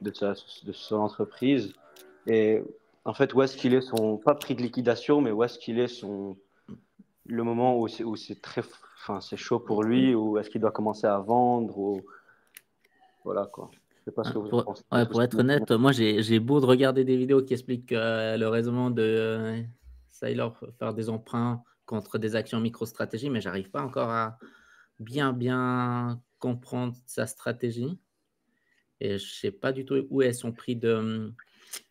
de son entreprise? Et en fait, où est-ce qu'il est son, pas prix de liquidation, mais où est-ce qu'il est le moment où c'est enfin, c'est chaud pour lui, ou est-ce qu'il doit commencer à vendre, ou voilà quoi. Je sais pas ce que vous en pensez. Pour être honnête, moi j'ai beau de regarder des vidéos qui expliquent le raisonnement de Saylor faire des emprunts contre des actions micro-stratégie, mais j'arrive pas encore à bien comprendre sa stratégie. Et je sais pas du tout où est son prix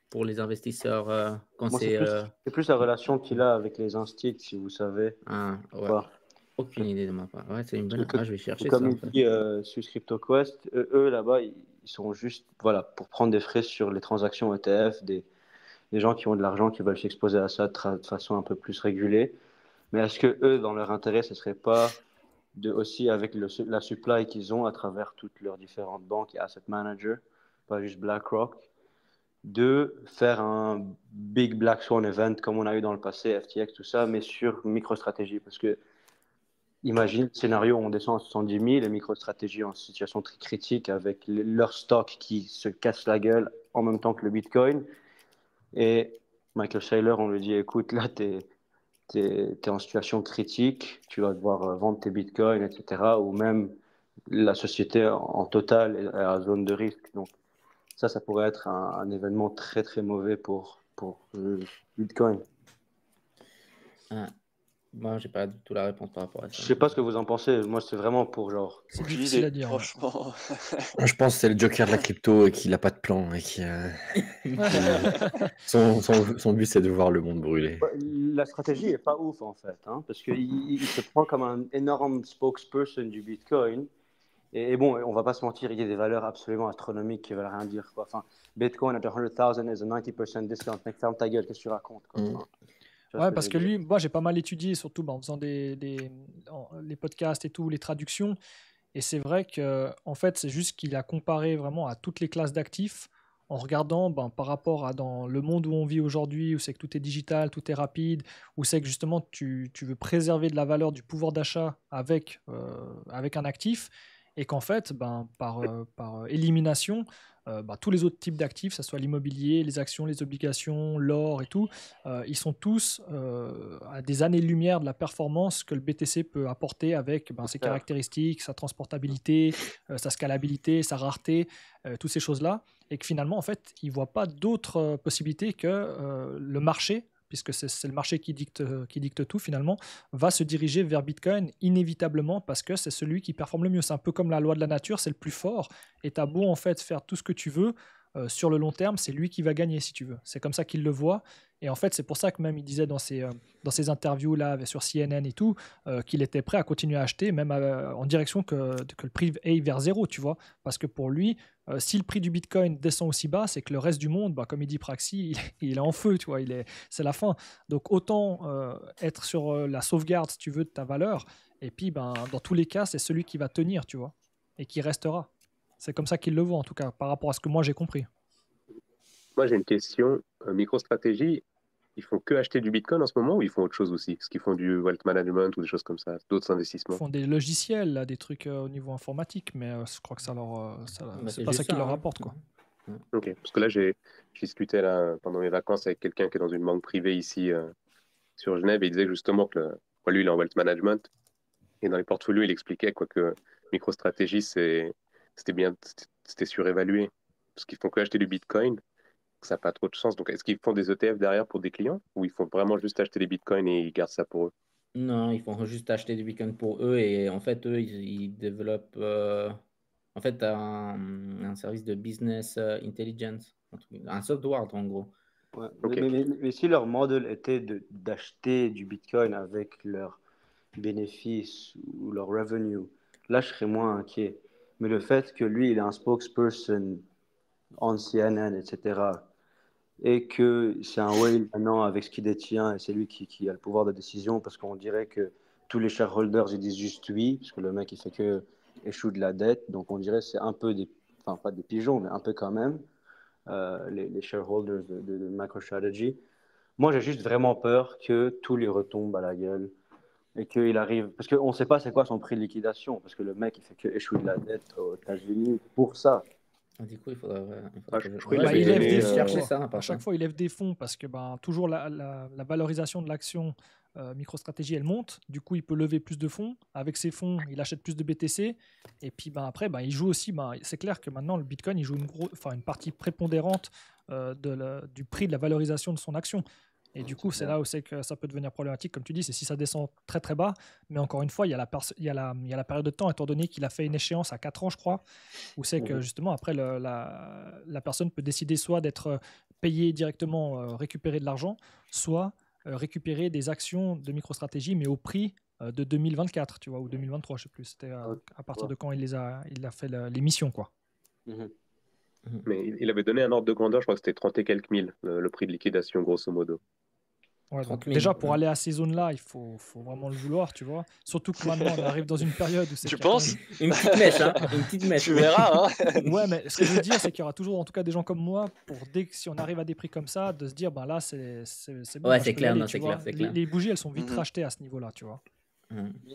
pour les investisseurs quand Moi, c'est. c'est plus la relation qu'il a avec les instits, si vous savez. Ouais. Pas. Aucune idée de ma part. Ouais, c'est une bonne. Je vais chercher comme ça. il dit sur CryptoQuest, eux là-bas, ils sont juste voilà, pour prendre des frais sur les transactions ETF, des gens qui ont de l'argent, qui veulent s'exposer à ça de façon un peu plus régulée. Mais est-ce que eux, dans leur intérêt, ce serait pas aussi avec la supply qu'ils ont à travers toutes leurs différentes banques et asset managers, pas juste BlackRock, de faire un big Black Swan event comme on a eu dans le passé, FTX, tout ça, mais sur MicroStrategy? Parce que imagine, scénario, on descend à 70 000, et MicroStrategy en situation très critique avec leur stock qui se casse la gueule en même temps que le Bitcoin. Et Michael Saylor, on lui dit, écoute, là, tu es en situation critique, tu vas devoir vendre tes bitcoins, etc. Ou même la société en total est à la zone de risque. Donc ça pourrait être un événement très très mauvais pour le bitcoin. Moi, j'ai pas du tout la réponse par rapport à ça. Je sais pas ce que vous en pensez. Moi, c'est vraiment pour genre. C'est difficile à dire. Franchement. Je pense que c'est le Joker de la crypto et qu'il n'a pas de plan et qui son but c'est de voir le monde brûler. La stratégie est pas ouf en fait, hein, parce qu'il se prend comme un énorme spokesperson du Bitcoin. Et bon, on va pas se mentir, il y a des valeurs absolument astronomiques qui veulent rien dire, quoi. Enfin, Bitcoin at 100,000 is a 90% discount. Mec, ferme ta gueule, qu'est-ce que tu racontes, quoi. Enfin, ouais, parce que lui, moi j'ai pas mal étudié, surtout en faisant les podcasts et tout, les traductions. Et c'est vrai que en fait, c'est juste qu'il a comparé vraiment à toutes les classes d'actifs en regardant par rapport à dans le monde où on vit aujourd'hui, où c'est que tout est digital, tout est rapide, où c'est que justement tu veux préserver de la valeur du pouvoir d'achat avec un actif, et qu'en fait, par élimination, tous les autres types d'actifs, que ce soit l'immobilier, les actions, les obligations, l'or et tout, ils sont tous à des années-lumière de la performance que le BTC peut apporter avec ses caractéristiques, sa transportabilité, sa scalabilité, sa rareté, toutes ces choses-là. Et que finalement, en fait, ils ne voient pas d'autres possibilités que le marché, puisque c'est le marché qui dicte tout finalement, va se diriger vers Bitcoin inévitablement parce que c'est celui qui performe le mieux. C'est un peu comme la loi de la nature, c'est le plus fort. Et tu as beau en fait faire tout ce que tu veux, sur le long terme, c'est lui qui va gagner si tu veux. C'est comme ça qu'il le voit. Et en fait, c'est pour ça que même il disait dans ses interviews là sur CNN et tout, qu'il était prêt à continuer à acheter, même en direction que le prix aille vers zéro, tu vois. Parce que pour lui, si le prix du Bitcoin descend aussi bas, c'est que le reste du monde, comme il dit Praxi, il est en feu, tu vois. C'est la fin. Donc autant être sur la sauvegarde, si tu veux, de ta valeur. Et puis, dans tous les cas, c'est celui qui va tenir, tu vois, et qui restera. C'est comme ça qu'il le voit, en tout cas, par rapport à ce que moi j'ai compris. Moi, j'ai une question. MicroStrategy, ils font que acheter du Bitcoin en ce moment ou ils font autre chose aussi? Est-ce qu'ils font du wealth management ou des choses comme ça, d'autres Ils investissements? font des logiciels, là, des trucs au niveau informatique, mais je crois que ça leur, c'est pas ça qui leur rapporte, quoi. Ok, parce que là, j'ai discuté là, pendant mes vacances avec quelqu'un qui est dans une banque privée ici sur Genève et il disait justement que lui, il est en wealth management et dans les portfolios, il expliquait quoi, que MicroStrategy, c'était surévalué parce qu'ils font que acheter du Bitcoin, que ça n'a pas trop de sens. Donc, est-ce qu'ils font des ETF derrière pour des clients ou ils font vraiment juste acheter des Bitcoins et ils gardent ça pour eux? Non, ils font juste acheter du Bitcoin pour eux et en fait, eux, ils développent en fait un service de business intelligence, un software en gros. Ouais. Ok. Mais si leur modèle était d'acheter du Bitcoin avec leurs bénéfices ou leur revenue, là, je serais moins inquiet. Mais le fait que lui, il est un spokesperson on CNN, etc., et que c'est un whale maintenant avec ce qu'il détient, et c'est lui qui a le pouvoir de décision, parce qu'on dirait que tous les shareholders, ils disent juste oui, parce que le mec, il fait que échoue de la dette, donc on dirait que c'est un peu enfin pas des pigeons, mais un peu quand même. les shareholders de MicroStrategy. Moi, j'ai juste vraiment peur que tout lui retombe à la gueule et qu'il arrive. Parce qu'on ne sait pas c'est quoi son prix de liquidation, parce que le mec, il fait que échouer de la dette aux États-Unis pour ça. Du coup, il faudra Ah, je crois qu'il ouais, avait il je lève donné, des vais fonds. chercher ça. À Par chaque contre. fois, il lève des fonds parce que toujours la valorisation de l'action MicroStrategy, elle monte. Du coup, il peut lever plus de fonds. Avec ces fonds, il achète plus de BTC. Et puis après, il joue aussi. C'est clair que maintenant, le Bitcoin, il joue une partie prépondérante du prix de la valorisation de son action. Et du coup, c'est là où c'est que ça peut devenir problématique, comme tu dis, c'est si ça descend très très bas. Mais encore une fois, il y a la période de temps, étant donné qu'il a fait une échéance à 4 ans, je crois, où c'est que justement, après, la personne peut décider soit d'être payée directement, récupérer de l'argent, soit récupérer des actions de MicroStrategy, mais au prix de 2024, tu vois, ou 2023, je sais plus. C'était à partir de quand il a fait l'émission, quoi. mais il avait donné un ordre de grandeur, je crois que c'était 30 et quelques mille, le prix de liquidation, grosso modo. Ouais, 30 donc 000, déjà, pour ouais. aller à ces zones-là, il faut vraiment le vouloir, tu vois. Surtout que maintenant, on arrive dans une période où c'est Tu qu'il y a quand penses? Une petite mèche, hein. Une petite mèche. Tu verras, hein. Ouais, mais ce que je veux dire, c'est qu'il y aura toujours, en tout cas, des gens comme moi, si on arrive à des prix comme ça, de se dire, là, c'est bon, Ouais, là, c'est je peux y clair, aller, non, tu c'est vois. clair, c'est clair. Les bougies, elles sont vite Mhm. rachetées à ce niveau-là, tu vois.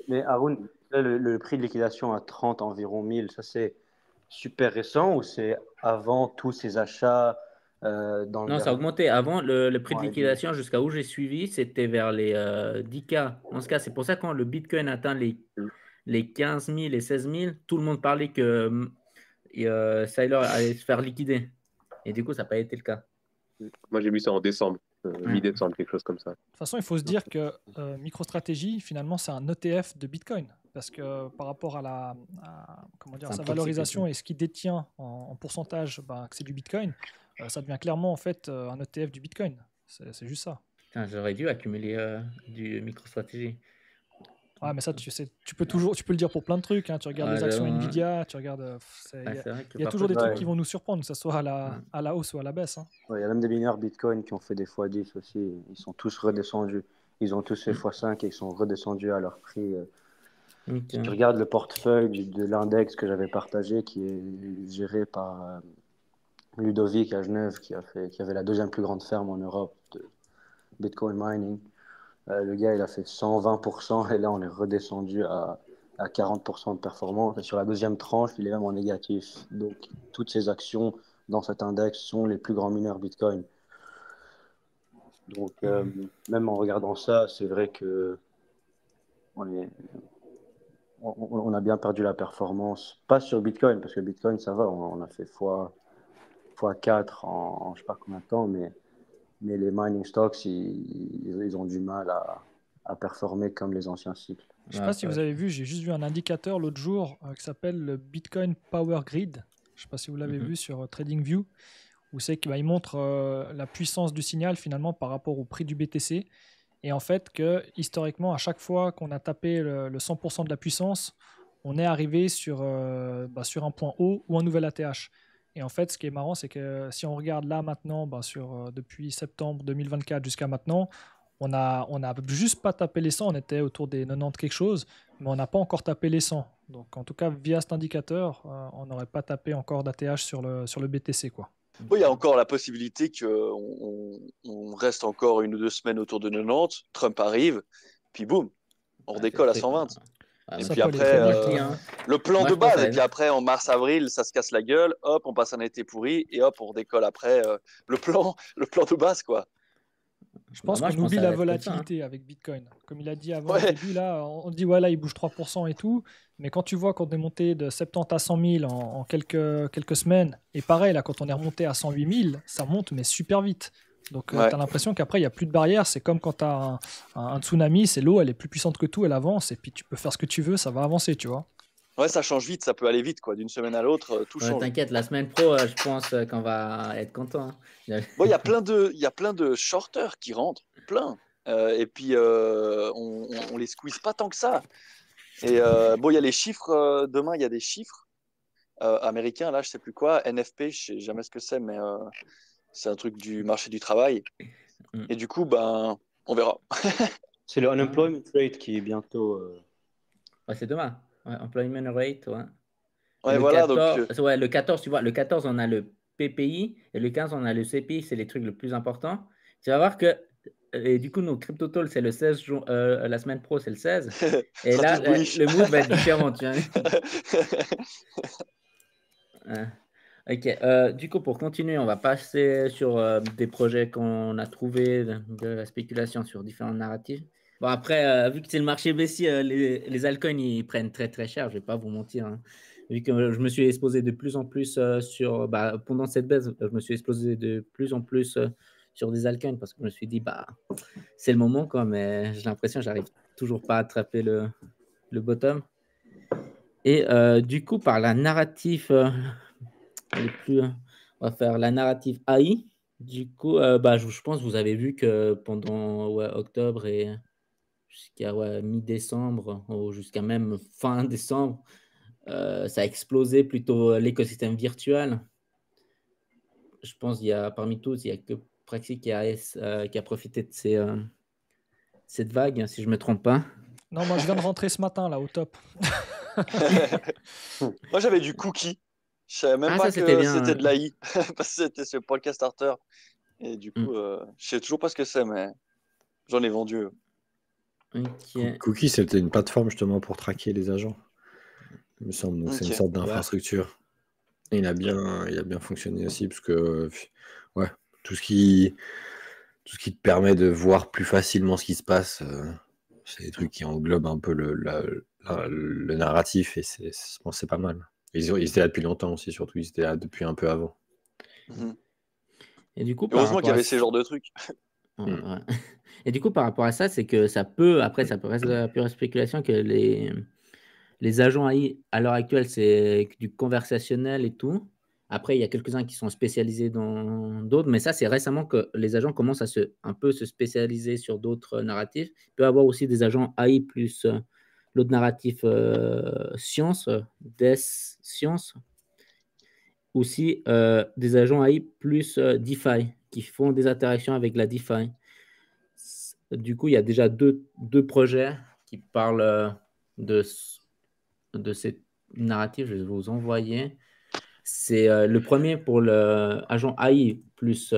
Mais Haroun, là, le prix de liquidation à 30 environ 1000, ça c'est super récent ou c'est avant tous ces achats dans le Non, ça a dernier... augmenté. Avant, le prix de Ouais, liquidation, jusqu'à où j'ai suivi, c'était vers les 10K, 11K. C'est pour ça que quand le Bitcoin atteint les 15 000 et 16 000, tout le monde parlait que Saylor allait se faire liquider. Et du coup, ça n'a pas été le cas. Moi, j'ai vu ça en décembre, Ouais. mi-décembre, quelque chose comme ça. De toute façon, il faut se dire que MicroStrategy, finalement, c'est un ETF de Bitcoin. Parce que par rapport à comment dire, C'est un sa proxy valorisation plutôt. et ce qu'il détient en pourcentage, que c'est du Bitcoin, ça devient clairement en fait un ETF du Bitcoin. C'est juste ça. Putain, j'aurais dû accumuler du MicroStrategy. Ouais, mais ça, tu sais, tu peux le dire pour plein de trucs, hein. Tu regardes Ouais, les actions j'avoue, hein. Nvidia, tu regardes. Ouais, c'est vrai que Il y a parfois, toujours des je trucs Ouais. qui vont nous surprendre, que ce soit à la hausse ou à la baisse, hein. Ouais, il y a même des mineurs Bitcoin qui ont fait des x10 aussi. Ils sont tous redescendus. Ils ont tous fait x5 et ils sont redescendus à leur prix. Ok. Si tu regardes le portefeuille de l'index que j'avais partagé, qui est géré par Ludovic à Genève, qui avait la deuxième plus grande ferme en Europe de Bitcoin mining. Le gars, il a fait 120% et là, on est redescendu à 40% de performance. Et sur la deuxième tranche, il est même en négatif. Donc, toutes ces actions dans cet index sont les plus grands mineurs Bitcoin. Donc, même en regardant ça, c'est vrai que on a bien perdu la performance. Pas sur Bitcoin, parce que Bitcoin, ça va, on a fait x4 en je sais pas combien de temps, mais les mining stocks, ils ont du mal à performer comme les anciens cycles. Je sais pas si vous avez vu, j'ai juste vu un indicateur l'autre jour qui s'appelle le Bitcoin Power Grid. Je sais pas si vous l'avez vu sur TradingView, où c'est qu'il montre la puissance du signal finalement par rapport au prix du BTC. Et en fait, que historiquement, à chaque fois qu'on a tapé le 100% de la puissance, on est arrivé sur un point haut ou un nouvel ATH. Et en fait, ce qui est marrant, c'est que si on regarde là maintenant, depuis septembre 2024 jusqu'à maintenant, on a juste pas tapé les 100, on était autour des 90 quelque chose, mais on n'a pas encore tapé les 100. Donc en tout cas, via cet indicateur, on n'aurait pas tapé encore d'ATH sur le BTC, quoi. Oui, il y a encore la possibilité qu'on reste encore 1 ou 2 semaines autour de 90, Trump arrive, puis boum, on redécolle à 120. Ah, Et Ça puis peut aller après, très vite, hein. le plan Moi, de je pense base, à- et puis après, en mars-avril, ça se casse la gueule, hop, on passe un été pourri, et hop, on redécolle après le plan de base, quoi. Je pense Moi, qu'on je pense oublie à la être comme ça, hein. volatilité avec Bitcoin. Comme il a dit avant au Ouais, début, là, on dit ouais, là, il bouge 3% et tout. Mais quand tu vois qu'on est monté de 70 à 100 000 en quelques semaines, et pareil, là, quand on est remonté à 108 000, ça monte, mais super vite. Donc, ouais. tu as l'impression qu'après, il n'y a plus de barrière. C'est comme quand tu as un tsunami, c'est l'eau, elle est plus puissante que tout, elle avance, et puis tu peux faire ce que tu veux, ça va avancer, tu vois. Ouais, ça change vite, ça peut aller vite, quoi. D'une semaine à l'autre, tout Ouais, change. t'inquiète, la semaine pro, je pense qu'on va être content, hein. Bon, il y a plein de shorters qui rentrent, plein. Et puis, on les squeeze pas tant que ça. Et bon, il y a les chiffres, demain, il y a des chiffres américains, là, je sais plus quoi, NFP, je sais jamais ce que c'est, mais c'est un truc du marché du travail. Et du coup, ben, on verra. C'est le unemployment rate qui est bientôt... Ouais, c'est demain. Ouais, employment rate, ouais. Et Ouais, voilà, donc, le 14, tu vois, le 14, on a le PPI et le 15, on a le CPI, c'est les trucs les plus importants. Tu vas voir que, et du coup, nos Crypto Talk, c'est le 16 juin, la semaine pro, c'est le 16. Et Sera là, tous bullish. le mood va être différent, tu vois. Ok, du coup, pour continuer, on va passer sur des projets qu'on a trouvés, de la spéculation sur différents narratifs. Bon, après, vu que c'est le marché baissier, les altcoins, ils prennent très, très cher, je ne vais pas vous mentir, hein. Vu que je me suis exposé de plus en plus pendant cette baisse, je me suis exposé de plus en plus sur des altcoins parce que je me suis dit, c'est le moment, quoi, mais j'ai l'impression que j'arrive toujours pas à attraper le bottom. Et du coup, par la narrative, on va faire la narrative AI. Du coup, je pense que vous avez vu que pendant octobre et jusqu'à mi-décembre, ou jusqu'à même fin décembre, ça a explosé plutôt l'écosystème virtuel. Je pense qu'il y a parmi tous, il n'y a que Praxi qui a profité de cette vague, si je ne me trompe pas. Non, moi je viens de rentrer ce matin là au top. Moi, j'avais du cookie. Je savais même pas ça, c'était que bien, c'était de l'AI, parce que c'était sur Podcast Starter. Et du coup, je sais toujours pas ce que c'est, mais j'en ai vendu. Ok. Cookie, c'était une plateforme justement pour traquer les agents, il me semble. Donc c'est une Ok. sorte d'infrastructure. Et il a bien fonctionné aussi, parce que tout ce qui te permet de voir plus facilement ce qui se passe, c'est des trucs qui englobent un peu le narratif, et je pense que c'est pas mal. Ils étaient là depuis longtemps aussi, surtout ils étaient là depuis un peu avant. Mhm. Et du coup, Heureusement qu'il y avait ces genres de trucs. Ouais. Et du coup, par rapport à ça, c'est que ça peut rester de la pure spéculation que les agents AI, à l'heure actuelle, c'est du conversationnel et tout. Après, il y a quelques-uns qui sont spécialisés dans d'autres, mais ça, c'est récemment que les agents commencent à un peu se spécialiser sur d'autres narratifs. Il peut y avoir aussi des agents AI plus l'autre narratif science, death science. Aussi des agents AI plus DeFi, qui font des interactions avec la DeFi. Du coup, il y a déjà deux projets qui parlent de ces narratifs. Je vais vous envoyer. C'est le premier pour l'agent AI plus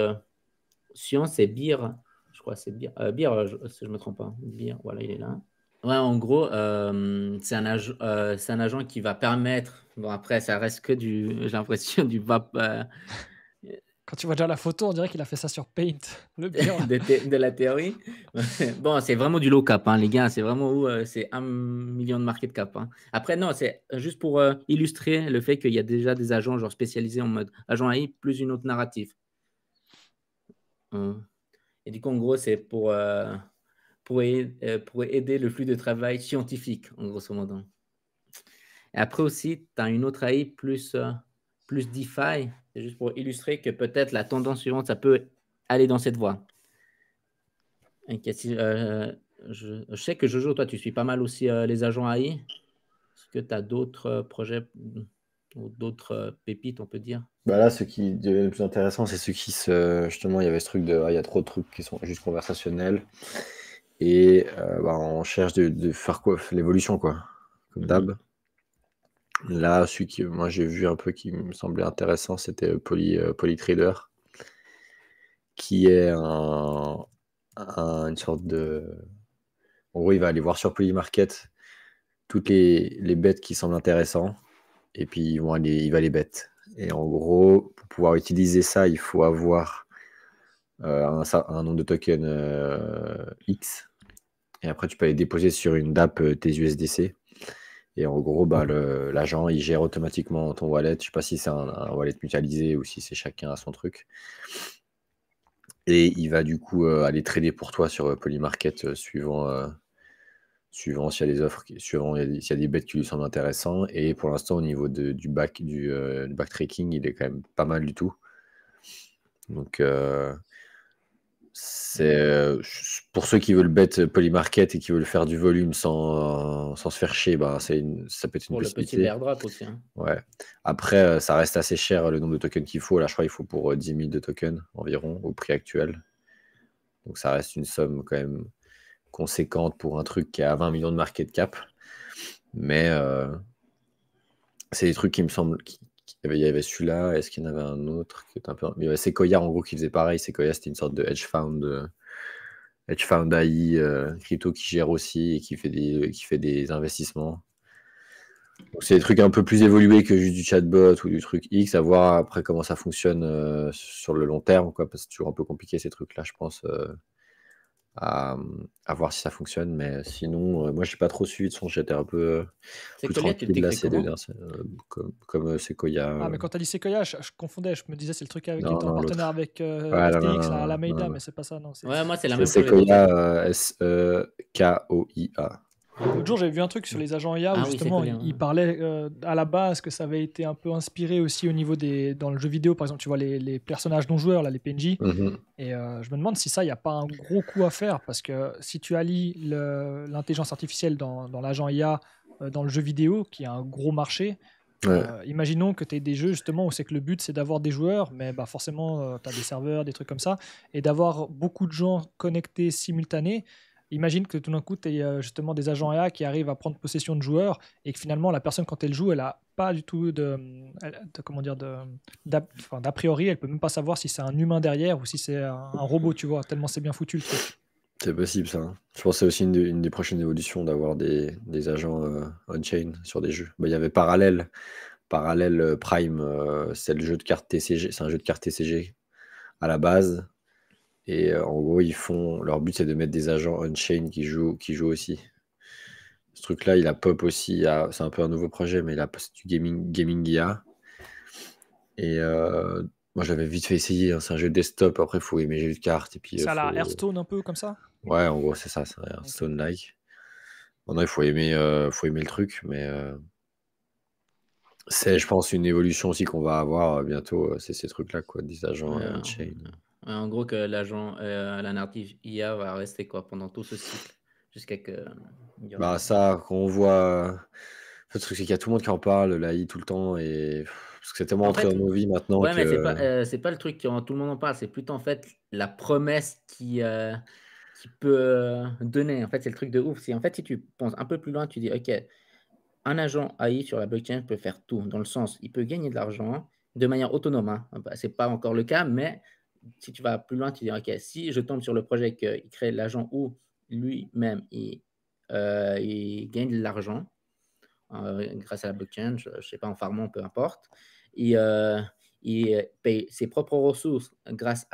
science, c'est BIR. Je crois que c'est BIR. BIR, si je ne me trompe pas. BIR, voilà, il est là. Ouais, en gros, c'est un agent qui va permettre. Bon, après, ça reste que j'ai l'impression du VAP. Quand tu vois déjà la photo, on dirait qu'il a fait ça sur Paint. Le bien. de la théorie. Bon, c'est vraiment du low cap, hein, les gars. C'est vraiment où c'est 1 million de market cap, hein. Après, non, c'est juste pour illustrer le fait qu'il y a déjà des agents genre spécialisés en mode agent AI plus une autre narrative. Et du coup, en gros, c'est pour aider le flux de travail scientifique, en grosso modo. Et après aussi, tu as une autre AI plus DeFi. C'est juste pour illustrer que peut-être la tendance suivante, ça peut aller dans cette voie. Okay, je sais que Jojo, toi, tu suis pas mal aussi les agents AI. Est-ce que tu as d'autres projets ou d'autres pépites, on peut dire? Là, ce qui devient le plus intéressant, c'est ceux qui justement, il y avait ce truc il y a trop de trucs qui sont juste conversationnels. Et on cherche de faire quoi? L'évolution, quoi. Comme d'hab. Là, celui que moi j'ai vu un peu qui me semblait intéressant, c'était Polytrader, qui est une sorte de. En gros, il va aller voir sur Polymarket toutes les bêtes qui semblent intéressantes, et puis il va les bet. Et en gros, pour pouvoir utiliser ça, il faut avoir un nombre de tokens X. Et après, tu peux aller déposer sur une DApp tes USDC. Et en gros, l'agent, il gère automatiquement ton wallet. Je ne sais pas si c'est un wallet mutualisé ou si c'est chacun à son truc. Et il va du coup aller trader pour toi sur Polymarket suivant s'il y a des offres, suivant s'il y a des bêtes qui lui semblent intéressants. Et pour l'instant, au niveau du backtracking, il est quand même pas mal du tout. Donc, c'est pour ceux qui veulent bet Polymarket et qui veulent faire du volume sans se faire chier, ça peut être une Pour le possibilité. petit bear drop aussi, hein. Ouais. Après, ça reste assez cher le nombre de tokens qu'il faut. Là, je crois qu'il faut pour 10 000 de tokens environ au prix actuel. Donc, ça reste une somme quand même conséquente pour un truc qui a 20 millions de market cap. Mais c'est des trucs qui me semblent Il y avait celui-là. Est-ce qu'il y en avait un autre qui était un peu. Il y avait Sequoia, en gros, qui faisait pareil. Sequoia, c'était une sorte de hedge fund AI crypto qui gère aussi et qui fait des investissements. Donc, c'est des trucs un peu plus évolués que juste du chatbot ou du truc X, à voir après comment ça fonctionne sur le long terme, quoi, parce que c'est toujours un peu compliqué ces trucs-là, je pense, à voir si ça fonctionne. Mais sinon, moi, j'ai pas trop suivi de son, j'étais un peu C'est plus Colia, tu tranquille là l'écris ces deux comment? dernières comme Sequoia. Ah, mais quand t'as dit Sequoia, je confondais. Je me disais, c'est le truc qui Non, était en non, partenaire l'autre. avec Ouais, non, non, FTX, la non, Alameda, non, mais non. c'est pas ça. Non, Ouais, moi, c'est la C'est même pour les deux autres. Sequoia, SEKOIA. L'autre jour, j'ai vu un truc sur les agents IA où Ah oui, c'est justement, Colia. il parlait à la base que ça avait été un peu inspiré aussi au niveau dans le jeu vidéo. Par exemple, tu vois les personnages non-joueurs, là, les PNJ. Mhm. Et je me demande si ça, il n'y a pas un gros coup à faire. Parce que si tu allies l'intelligence artificielle dans l'agent IA, dans le jeu vidéo, qui a un gros marché, Ouais. imaginons que tu aies des jeux justement où c'est que le but c'est d'avoir des joueurs, mais bah, forcément tu as des serveurs, des trucs comme ça, et d'avoir beaucoup de gens connectés simultanés. Imagine que tout d'un coup tu as justement des agents IA qui arrivent à prendre possession de joueurs et que finalement la personne quand elle joue, elle a pas du tout comment dire d'a priori, elle peut même pas savoir si c'est un humain derrière ou si c'est un robot, tu vois, tellement c'est bien foutu le truc. C'est possible ça, hein. Je pense que c'est aussi une des prochaines évolutions d'avoir des agents on-chain sur des jeux. Bah, il y avait Parallel Prime, c'est le jeu de cartes TCG, c'est un jeu de cartes TCG à la base. Et en gros, leur but c'est de mettre des agents on-chain qui jouent aussi. Ce truc-là, il a pop aussi, c'est un peu un nouveau projet, mais c'est du gaming IA. Et moi, j'avais vite fait essayer, hein. C'est un jeu desktop, après, il faut aimer les jeux de cartes. Et puis, C'est à la Hearthstone un peu comme ça. ouais, en gros, c'est ça, c'est un Hearthstone-like. Maintenant, il faut aimer le truc, mais c'est, je pense, une évolution aussi qu'on va avoir bientôt, c'est ces trucs-là, quoi, des agents Ouais, on-chain. en gros, que la narrative IA va rester quoi pendant tout ce cycle jusqu'à que. il y aura- Bah, ça, quand on voit. Le truc, c'est qu'il y a tout le monde qui en parle, l'AI, tout le temps, et parce que c'est tellement En entré fait, dans nos vies maintenant ouais, mais que. c'est pas le truc qui tout le monde en parle, c'est plutôt en fait la promesse qui peut donner. En fait, c'est le truc de ouf. En fait, si tu penses un peu plus loin, tu dis, OK, un agent AI sur la blockchain peut faire tout, dans le sens, il peut gagner de l'argent de manière autonome, hein. Bah, c'est pas encore le cas, mais si tu vas plus loin, tu dis, OK, si je tombe sur le projet qu'il crée l'agent où lui-même, il gagne de l'argent grâce à la blockchain, je ne sais pas, en farmant, peu importe, et il paye ses propres ressources grâce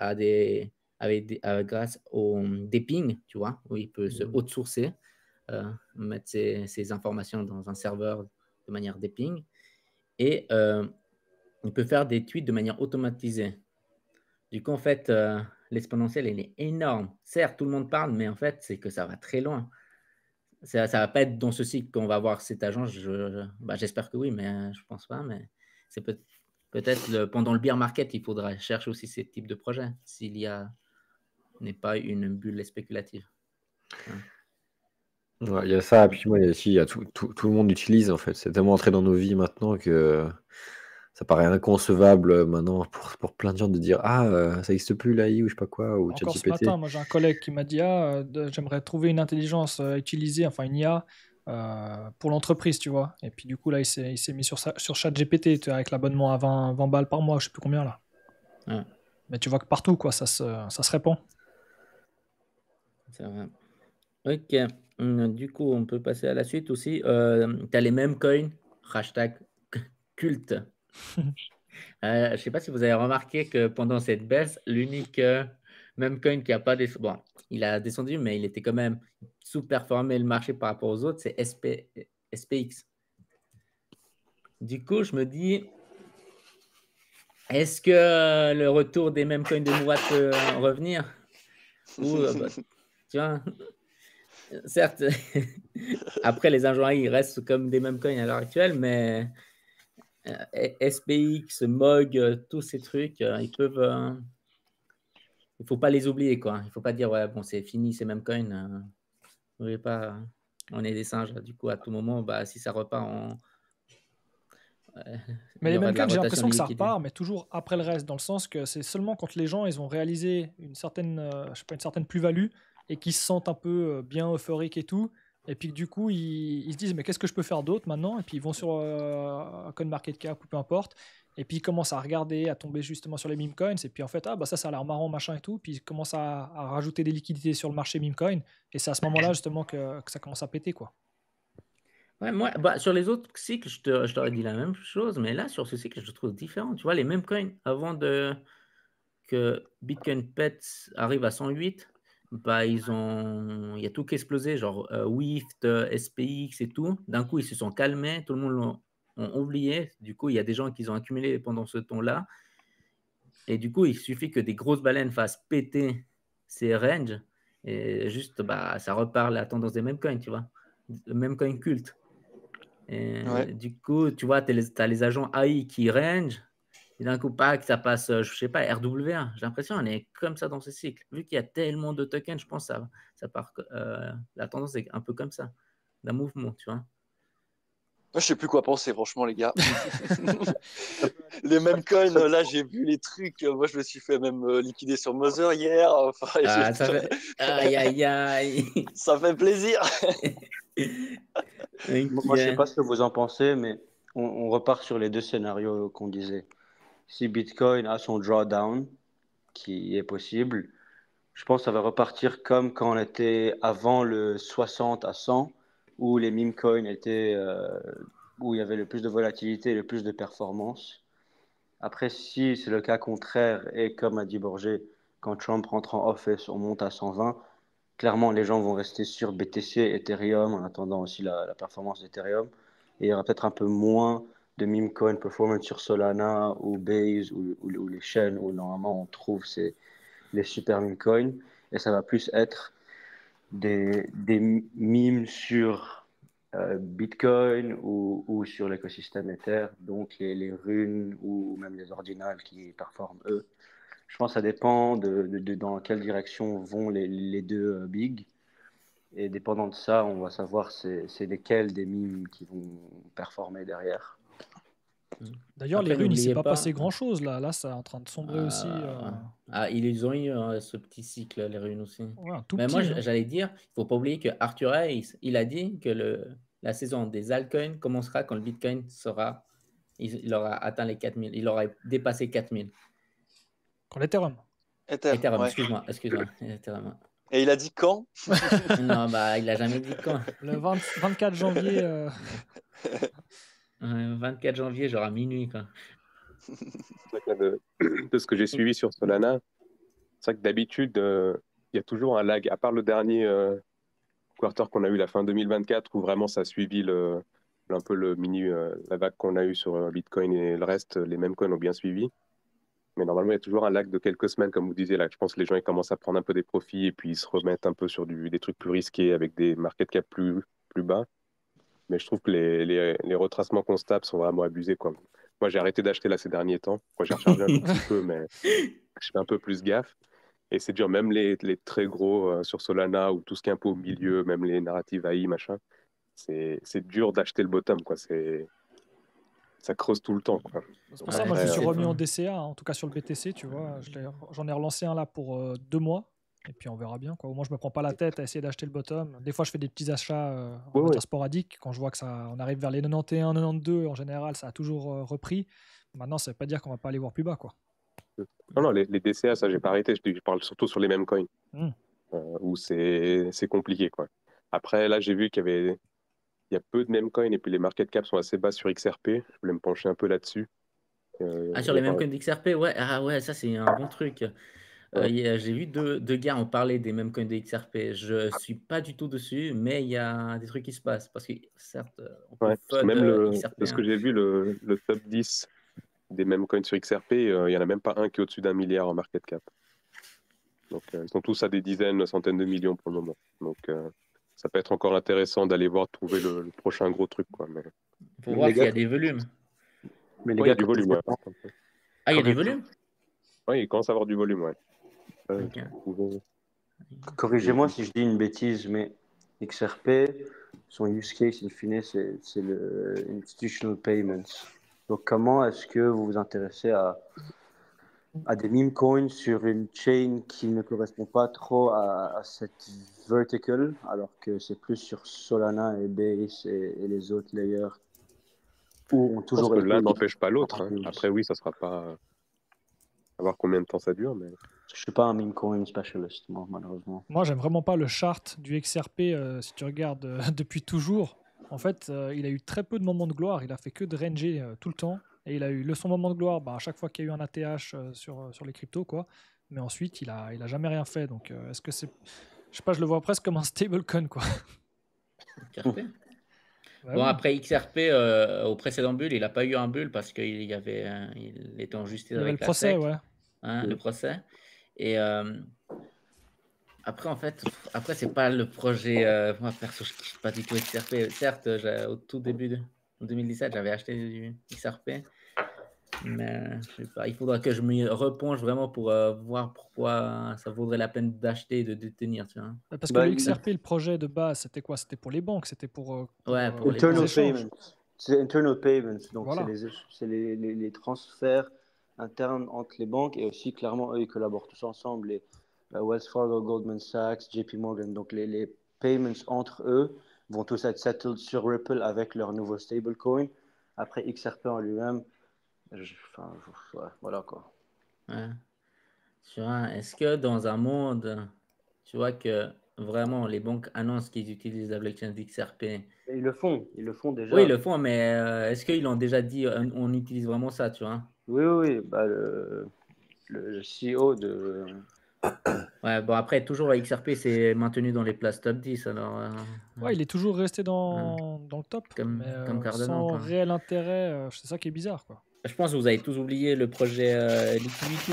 grâce au Deping, tu vois, où il peut se outsourcer, mettre ses informations dans un serveur de manière Deping, et il peut faire des tweets de manière automatisée. Du coup, en fait, l'exponentielle, elle est énorme. Certes, tout le monde parle, mais en fait, c'est que ça va très loin. Ça va pas être dans ce cycle qu'on va voir cet agent. J'espère que oui, mais je pense pas. Mais c'est peut-être pendant le bear market, il faudra chercher aussi ces types de projets s'il y a n'est pas une bulle spéculative. Ouais, il y a ça, et puis moi, il y a tout le monde utilise, en fait. C'est tellement entré dans nos vies maintenant que ça paraît inconcevable maintenant pour plein de gens de dire ah, ça n'existe plus l'AI ou je sais pas quoi, ou Encore ce ChatGPT. matin, moi j'ai un collègue qui m'a dit j'aimerais trouver une intelligence utilisée, enfin une IA, pour l'entreprise, tu vois. Et puis du coup, là, il s'est mis sur ChatGPT, tu vois, avec l'abonnement à 20 balles par mois, je sais plus combien là. Ouais. Mais tu vois que partout, quoi, ça se répand. C'est vrai. Ok. Du coup, on peut passer à la suite aussi. Tu as les mêmes coins, hashtag culte. Je sais pas si vous avez remarqué que pendant cette baisse, l'unique même coin qui a pas descendu, bon, il a descendu, mais il était quand même sous-performé le marché par rapport aux autres, c'est SPX. Du coup, je me dis, est-ce que le retour des mêmes coins de Mourad peut revenir? Ou, tu vois, certes, après les agents ils restent comme des mêmes coins à l'heure actuelle, mais SPX, MOG, tous ces trucs, ils peuvent. Il ne faut pas les oublier, quoi. Il ne faut pas dire, ouais, bon, c'est fini, ces mêmes coins. On est des singes. Du coup, à tout moment, bah, si ça repart, Mais il y les aura mêmes de la coins, j'ai rotation l'impression que ça liquide. repart, mais toujours après le reste, dans le sens que c'est seulement quand les gens ils ont réalisé une certaine, je sais pas, une certaine plus-value et qu'ils se sentent un peu bien euphoriques et tout, et puis que du coup ils se disent mais qu'est-ce que je peux faire d'autre maintenant? Et puis ils vont sur CoinMarketCap ou peu importe, et puis il commence à regarder, à tomber justement sur les meme coins, et puis en fait, ah bah ça a l'air marrant, machin et tout, puis il commence à rajouter des liquidités sur le marché meme coin, et c'est à ce moment-là justement que ça commence à péter, quoi. Ouais, moi, sur les autres cycles, je t'aurais dit la même chose, mais là, sur ce cycle, je le trouve différent. Tu vois, les mêmes coins, avant que Bitcoin Pets arrive à 108, bah, il y a tout qui a explosé, genre WIFT, SPX et tout. D'un coup, ils se sont calmés, tout le monde ont oublié. Du coup, il y a des gens qui ont accumulé pendant ce temps-là. Et du coup, il suffit que des grosses baleines fassent péter ces ranges, et juste, bah, ça repart la tendance des mêmes coins, tu vois. Le même coin culte. Et Ouais. du coup, tu vois, tu as les agents AI qui range, et d'un coup, pack, ça passe, je sais pas, RWA. J'ai l'impression qu'on est comme ça dans ce cycle. Vu qu'il y a tellement de tokens, je pense que ça part, la tendance est un peu comme ça, d'un mouvement, tu vois. Moi, je sais plus quoi penser, franchement, les gars. Les mêmes coins, là, j'ai vu les trucs. Moi, je me suis fait même liquider sur Mother hier. Enfin, Ah, ça fait... Aïe, aïe, aïe. ça fait plaisir. Moi, je sais Ok. pas ce que vous en pensez, mais on repart sur les deux scénarios qu'on disait. Si Bitcoin a son drawdown, qui est possible, je pense que ça va repartir comme quand on était avant le 60 à 100, où les meme coins étaient, où il y avait le plus de volatilité et le plus de performance. Après, si c'est le cas contraire, et comme a dit Borgé, quand Trump rentre en office, on monte à 120, clairement, les gens vont rester sur BTC, Ethereum, en attendant aussi la performance d'Ethereum. Et il y aura peut-être un peu moins de meme coin performance sur Solana ou Base ou les chaînes où normalement on trouve les super meme coins. Et ça va plus être des memes sur Bitcoin ou sur l'écosystème Ether, donc les runes ou même les ordinals qui performent eux. Je pense que ça dépend de dans quelle direction vont les deux bigs. Et dépendant de ça, on va savoir c'est lesquels des mimes qui vont performer derrière. D'ailleurs, les Après, runes, il s'est n'oubliez pas pas, passé grand-chose là. Là, c'est en train de sombrer aussi. ils ont eu ce petit cycle, les runes aussi. Ouais, un tout Mais petit, moi, hein. j'allais dire, il faut pas oublier que Arthur Hayes, il a dit que la saison des altcoins commencera quand le Bitcoin il aura atteint les 4000, il aura dépassé 4000. Quand l'Ethereum. Ether, Ethereum, ouais. excuse-moi, Ethereum. Et il a dit quand? Non, bah, il a jamais dit quand. Le 24 janvier. 24 janvier, genre à minuit, quoi. C'est vrai que là, de ce que j'ai suivi sur Solana, c'est vrai que d'habitude, il y a toujours un lag, à part le dernier quarter qu'on a eu la fin 2024, où vraiment ça a suivi un peu la vague qu'on a eue sur Bitcoin et le reste, les mêmes coins ont bien suivi. Mais normalement, il y a toujours un lag de quelques semaines, comme vous disiez là. Je pense que les gens ils commencent à prendre un peu des profits et puis ils se remettent un peu sur des trucs plus risqués avec des market cap plus bas. Mais je trouve que les retracements constables sont vraiment abusés, quoi. Moi, j'ai arrêté d'acheter là ces derniers temps. Moi, j'ai rechargé un tout petit peu, mais je fais un peu plus gaffe. Et c'est dur, même les très gros sur Solana ou tout ce qui est un peu au milieu, même les narratives AI, machin, c'est dur d'acheter le bottom, quoi. Ça creuse tout le temps, quoi. C'est pour ça, moi, je Ouais, me suis c'est remis fort. en DCA, en tout cas sur le BTC, tu vois. J'en ai relancé un là pour 2 mois. Et puis on verra bien, quoi. Au moins, je me prends pas la tête à essayer d'acheter le bottom. Des fois, je fais des petits achats, on va Ouais. dire sporadiques. Quand je vois que on arrive vers les 91, 92, en général, ça a toujours repris. Maintenant, ça veut pas dire qu'on va pas aller voir plus bas, quoi. Non, les DCA, ça, j'ai pas arrêté. Je parle surtout sur les mêmes coins, Hmm. où c'est compliqué, quoi. Après, là, j'ai vu il y a peu de meme coins et puis les market caps sont assez bas sur XRP. Je voulais me pencher un peu là-dessus. Sur Et les mêmes voir- coins d'XRP, ouais. Ah ouais, ça, c'est un bon truc. ouais. J'ai vu deux gars en parler des mêmes coins de XRP. Je suis pas du tout dessus, mais il y a des trucs qui se passent. Parce que, certes, on peut Ouais, parce que FUD même XRP. de ce que j'ai vu, le top 10 des mêmes coins sur XRP, il n'y en a même pas un qui est au-dessus d'1 milliard en market cap. Donc, ils sont tous à des dizaines, centaines de millions pour le moment. Donc, ça peut être encore intéressant d'aller voir, trouver le prochain gros truc, quoi. Mais Pour Mais voir les s'il y gars, a des volumes. mais les ouais, il y gars, a du volume, ouais. Ah, il y a des corrigez- volumes? Ouais, il commence à avoir du volume, ouais. Ok. corrigez-moi si je dis une bêtise, mais XRP, son use case, in fine, c'est le institutional payments. Donc, comment est-ce que vous vous intéressez à des meme coins sur une chain qui ne correspond pas trop à cette vertical, alors que c'est plus sur Solana et Base et les autres layers? ou ont Je pense toujours que été. l'un n'empêche pas l'autre. Ah, Hein. Après, oui, ça sera pas. À voir combien de temps ça dure, mais. Je suis pas un meme coin specialist, moi, malheureusement. Moi, j'aime vraiment pas le chart du XRP. Si tu regardes depuis toujours, en fait, il a eu très peu de moments de gloire. Il a fait que de ranger tout le temps. Et il a eu son moment de gloire à chaque fois qu'il y a eu un ATH sur les cryptos, quoi. Mais ensuite, il a jamais rien fait. Donc, est-ce que c'est. Je sais pas, je le vois presque comme un stablecoin, quoi. XRP. Bah Bon, oui. après XRP, au précédent bull, il n'a pas eu un bull parce qu'il y avait, il était en justice Il y avait le avec la procès, SEC, ouais. le procès. Et après, en fait, après, c'est pas le projet. Moi, perso, je kiffe pas du tout XRP. Certes, au tout début en 2017, j'avais acheté du XRP. Mais je sais pas, il faudra que je m'y replonge vraiment pour voir pourquoi ça vaudrait la peine d'acheter et de détenir. Tu vois. Parce que Bah, le XRP, le projet de base, c'était quoi? C'était pour les banques, c'était pour Ouais, pour les les internal banques. échanges. payments. C'est internal payments, donc Voilà. c'est les transferts internes entre les banques et aussi clairement eux ils collaborent tous ensemble, les Wells Fargo, Goldman Sachs, JP Morgan, donc les payments entre eux vont tous être settled sur Ripple avec leur nouveau stablecoin. Après XRP en lui-même, enfin, ouais, voilà quoi. Ouais. Tu vois, est-ce que dans un monde, tu vois que vraiment les banques annoncent qu'ils utilisent la blockchain d'XRP? Et ils le font déjà. Oui, ils le font, mais est-ce qu'ils l'ont déjà dit, on utilise vraiment ça, tu vois? Oui, bah, le CEO de. Ouais, bon, après, toujours XRP, c'est maintenu dans les places top 10, alors Ouais, il est toujours resté dans le top, comme, mais comme Cardano, sans quoi. réel intérêt. C'est ça qui est bizarre, quoi. Je pense que vous avez tous oublié le projet Liquidity.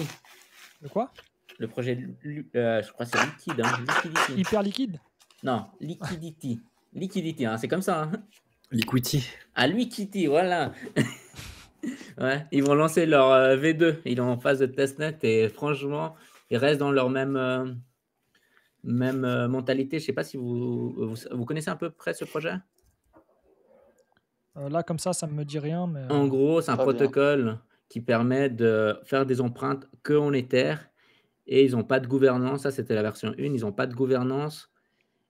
De quoi? Le projet, je crois que c'est Liquid, hein, Liquidity. Hyper liquide? Non, Liquidity. Liquidity, hein, c'est comme ça. Hein. Liquidity. Ah, Liquidity, voilà. Ouais, ils vont lancer leur V2. Ils sont en phase de testnet et franchement, ils restent dans leur même mentalité. Je ne sais pas si vous connaissez à peu près ce projet. Là, comme ça me dit rien, mais En gros, c'est un Très bien. protocole qui permet de faire des empreintes que en Ether et ils n'ont pas de gouvernance. Ça, c'était la version 1. Ils n'ont pas de gouvernance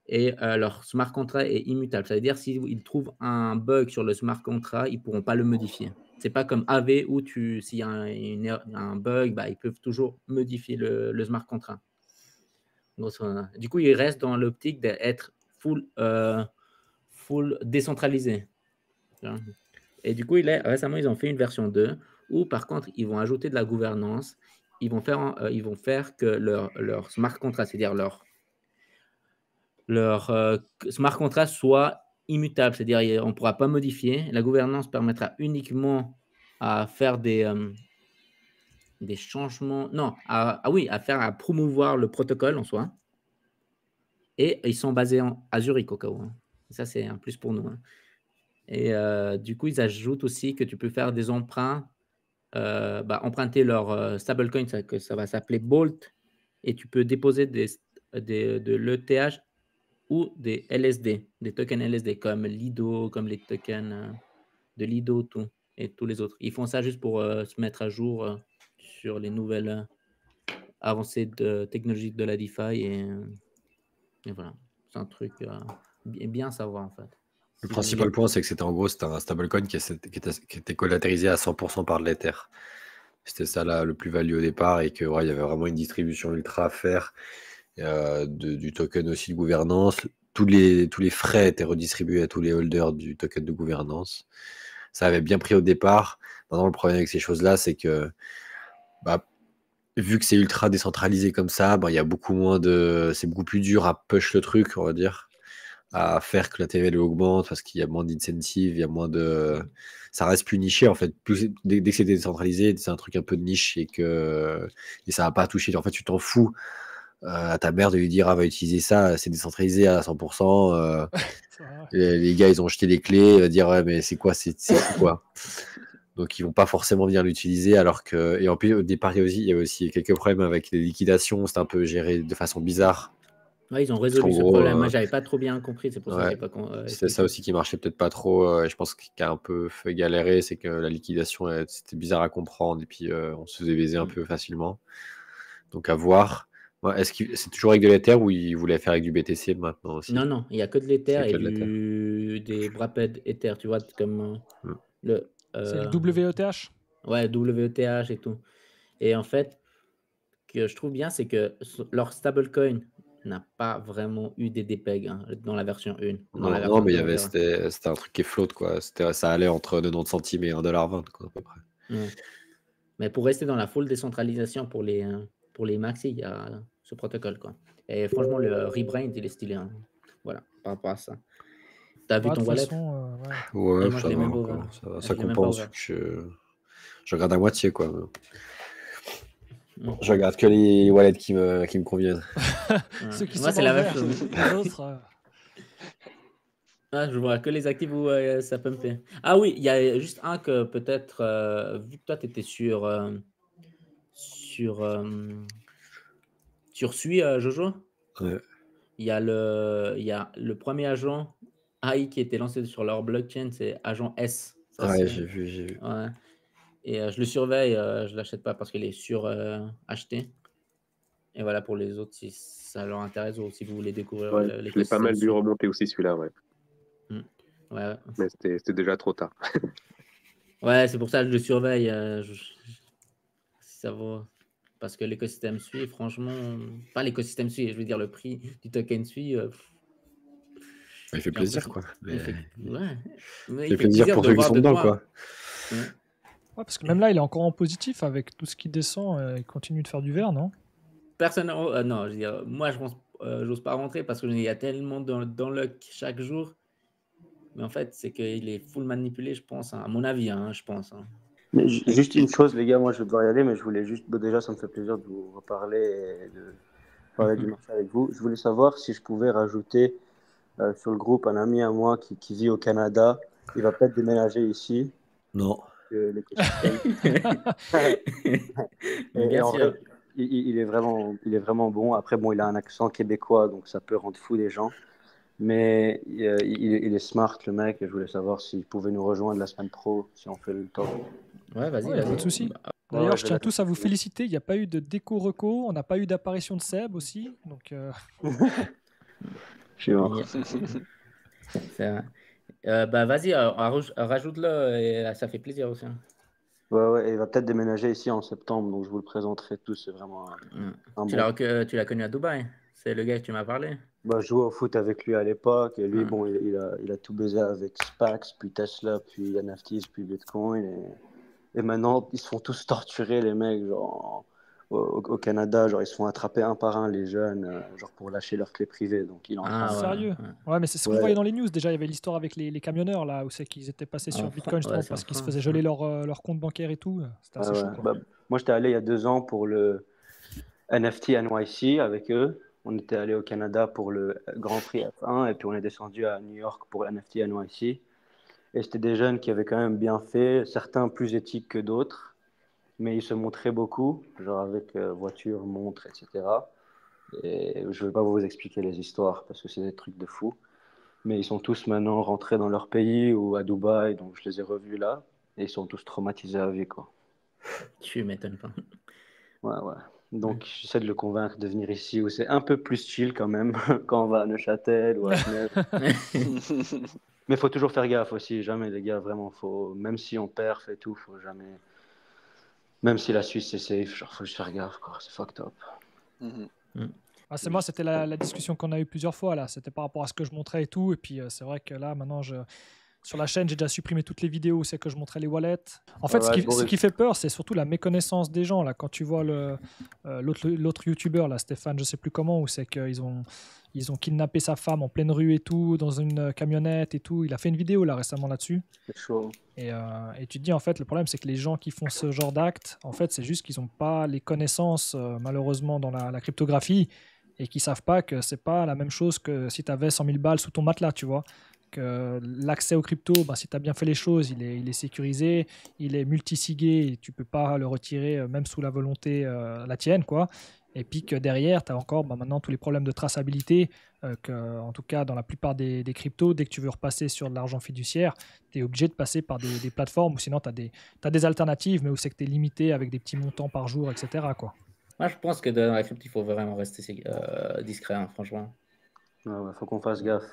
et leur smart contract est immutable. Ça veut dire s'ils trouvent un bug sur le smart contract, ils ne pourront pas le modifier. C'est pas comme AV où s'il y a un bug, bah, ils peuvent toujours modifier le smart contract. Donc, du coup, ils restent dans l'optique d'être full décentralisé. Et du coup, récemment, ils ont fait une version 2 où, par contre, ils vont ajouter de la gouvernance. Ils vont faire que leur smart contract, c'est-à-dire leur smart contract soit immutable, c'est-à-dire on ne pourra pas modifier. La gouvernance permettra uniquement à faire des changements, non, à promouvoir le protocole en soi. Et ils sont basés à Zurich au cas où. Hein. Ça, c'est un plus pour nous. Hein. Et du coup, ils ajoutent aussi que tu peux faire des emprunts, emprunter leur stablecoin, ça va s'appeler Bolt, et tu peux déposer de l'ETH ou des LSD, des tokens LSD, comme Lido, comme les tokens de Lido, tout, et tous les autres. Ils font ça juste pour se mettre à jour sur les nouvelles avancées technologiques de la DeFi, et voilà. C'est un truc bien à savoir, en fait. Le principal point, c'est que c'était un stablecoin qui était collatéralisé à 100% par de l'Ether. C'était ça là, le plus-value au départ et que il y avait vraiment une distribution ultra à faire du token aussi de gouvernance. Tous les frais étaient redistribués à tous les holders du token de gouvernance. Ça avait bien pris au départ. Maintenant, le problème avec ces choses-là, c'est que vu que c'est ultra décentralisé comme ça, il y a c'est beaucoup plus dur à push le truc, on va dire, à faire que la TVL augmente parce qu'il y a moins d'incentives, il y a moins de. Ça reste plus niché en fait. Dès que c'est décentralisé, c'est un truc un peu de niche et ça va pas toucher. En fait, tu t'en fous à ta mère de lui dire va utiliser ça, c'est décentralisé à 100%. Les gars, ils ont jeté les clés, il va dire ouais, mais c'est quoi, c'est quoi. Donc ils vont pas forcément venir l'utiliser alors que. Et en plus, au départ, il y a aussi quelques problèmes avec les liquidations, c'était un peu géré de façon bizarre. Ouais, ils ont résolu ce problème. Moi, j'avais pas trop bien compris. C'est pour ça que j'ai pas. C'était ça aussi qui marchait peut-être pas trop. Je pense qu'il a un peu fait galérer, c'est que la liquidation, c'était bizarre à comprendre et puis on se faisait baiser un peu facilement. Donc à voir. Est-ce que c'est toujours avec de l'Ether ou ils voulaient faire avec du BTC maintenant aussi? Non, il n'y a que de l'Ether et des wrapped Ether. Tu vois, comme C'est le euh, WETH. ouais, WETH et tout. Et en fait, ce que je trouve bien, c'est que leur stablecoin n'a pas vraiment eu des DPEG dans la version 1, dans la Non, non, version mais 2, on dira. c'était un truc qui flotte, quoi. Ça allait entre 90 centimes et 1,20 $, quoi, à peu près. Ouais. Mais pour rester dans la full décentralisation pour les maxi, il y a ce protocole, quoi. Et franchement, le rebrand, il est stylé. Voilà, par rapport à ça. T'as vu Bah, de ton toute wallet? façon, ouais. Ouais, Moi, je ça l'ai va même pas encore. ouvert. Ça Je ça l'ai même pas compense. ouvert. Je regarde à moitié, quoi. Mm. Je regarde que les wallets qui me conviennent. Ouais. Ceux qui Moi, sont c'est dans la le même vert. chose. Les autres, Ah, je vois que les actifs où ça peut me faire. Ah oui, il y a juste un que peut-être, vu que toi, tu étais sur, sur Sui, Jojo, Ouais. il y a le premier agent AI qui était lancé sur leur blockchain, c'est agent S. Ça, Ouais, c'est, j'ai vu. ouais. Et je le surveille, je ne l'achète pas parce qu'il est acheté. Et voilà pour les autres, si ça leur intéresse ou si vous voulez découvrir Ouais, je l'ai pas l'écosystème mal vu Sui. remonter aussi celui-là, ouais. Ouais, Mais c'était déjà trop tard. ouais, c'est pour ça que je le surveille. Si ça vaut. Parce que l'écosystème Sui, franchement, pas l'écosystème Sui, je veux dire le prix du token Sui, Il fait j'ai plaisir, l'impression. quoi. Il fait, ouais, mais Il il fait fait plaisir plaisir pour de ceux qui voir sont de dedans, toi. quoi. Ouais. ouais, parce que même là, il est encore en positif avec tout ce qui descend. Il continue de faire du vert, non? Personnellement, non, je veux dire, moi, je pense, j'ose pas rentrer parce qu'il y a tellement dans le chaque jour. Mais en fait, c'est qu'il est full manipulé, je pense, à mon avis, je pense. Mais juste une chose, les gars, moi je vais devoir y aller, mais je voulais juste, déjà ça me fait plaisir de vous reparler et de parler du marché avec vous. Je voulais savoir si je pouvais rajouter sur le groupe un ami à moi qui vit au Canada. Il va peut-être déménager ici, Non. l'écosystème. Et Bien en sûr. vrai, il est vraiment bon. Après, bon, il a un accent québécois, donc ça peut rendre fou les gens. Mais il est smart, le mec, et je voulais savoir s'il pouvait nous rejoindre la semaine pro, si on fait le top. Ouais, vas-y, Ouais, y a pas de vas-y. souci. Bah, D'ailleurs, Ouais, je je tiens vais tous à vous féliciter. Il n'y a pas eu de déco-reco. On n'a pas eu d'apparition de Seb aussi. Donc, je suis mort. c'est vrai. Bah, vas-y, rajoute-le et ça fait plaisir aussi. Ouais, ouais, et il va peut-être déménager ici en septembre, donc je vous le présenterai tous. C'est vraiment un Tu bon. tu l'as connu à Dubaï. C'est le gars que tu m'as parlé. Bah, je jouais au foot avec lui à l'époque, et lui, Ouais. bon, il a tout baisé avec Spax, puis Tesla, puis NFTs, puis Bitcoin, et maintenant, ils se font tous torturer, les mecs, genre, au Canada, genre, ils se font attraper un par un, les jeunes, genre, pour lâcher leurs clés privées, donc il est en train Ah de... sérieux. ouais. Ouais, mais c'est ce qu'on Ouais, voyait dans les news. Déjà, il y avait l'histoire avec les camionneurs, là, où c'est qu'ils étaient passés sur Bitcoin, Ouais, justement, c'est en parce qu'ils se France. faisaient geler leur compte bancaire et tout. C'était ouais, assez ouais. chaud, quoi. Bah, moi, j'étais allé il y a 2 ans pour le NFT NYC avec eux. On était allé au Canada pour le Grand Prix F1 et puis on est descendu à New York pour NFT NYC. Et c'était des jeunes qui avaient quand même bien fait, certains plus éthiques que d'autres, mais ils se montraient beaucoup, genre avec voiture, montre, etc. Et je ne vais pas vous expliquer les histoires parce que c'est des trucs de fou. Mais ils sont tous maintenant rentrés dans leur pays ou à Dubaï, donc je les ai revus là. Et ils sont tous traumatisés à vie, quoi. Tu m'étonnes pas. Ouais, ouais. Donc, j'essaie de le convaincre de venir ici où c'est un peu plus chill quand même, quand on va à Neuchâtel ou à Genève. Mais il faut toujours faire gaffe aussi, jamais les gars, vraiment, faut, même si on perf et tout, faut jamais, même si la Suisse c'est safe, genre, faut juste faire gaffe, quoi, c'est fucked up. Ah, c'est moi, c'était la discussion qu'on a eue plusieurs fois, là. C'était par rapport à ce que je montrais et tout. Et puis, c'est vrai que là, maintenant, sur la chaîne, j'ai déjà supprimé toutes les vidéos où c'est que je montrais les wallets. En fait, Ouais, ce qui fait peur, c'est surtout la méconnaissance des gens. Là, quand tu vois l'autre youtubeur, là, Stéphane, je sais plus comment, où c'est qu'ils ont kidnappé sa femme en pleine rue et tout, dans une camionnette et tout. Il a fait une vidéo là récemment là-dessus. C'est chaud. Et tu te dis, en fait, le problème, c'est que les gens qui font ce genre d'actes, en fait, c'est juste qu'ils n'ont pas les connaissances, malheureusement, dans la cryptographie et qu'ils savent pas que c'est pas la même chose que si tu avais 100 000 balles sous ton matelas, tu vois. Que l'accès aux crypto, ben, si tu as bien fait les choses, il est sécurisé, il est multisigué et tu peux pas le retirer même sous la volonté la tienne, quoi. Et puis que derrière, tu as encore maintenant tous les problèmes de traçabilité, en tout cas dans la plupart des cryptos, dès que tu veux repasser sur de l'argent fiduciaire, tu es obligé de passer par des plateformes ou sinon tu as des alternatives, mais où c'est que tu es limité avec des petits montants par jour, etc., quoi. Moi, je pense que dans la crypto, il faut vraiment rester discret, franchement. Ouais, ouais, faut qu'on fasse gaffe.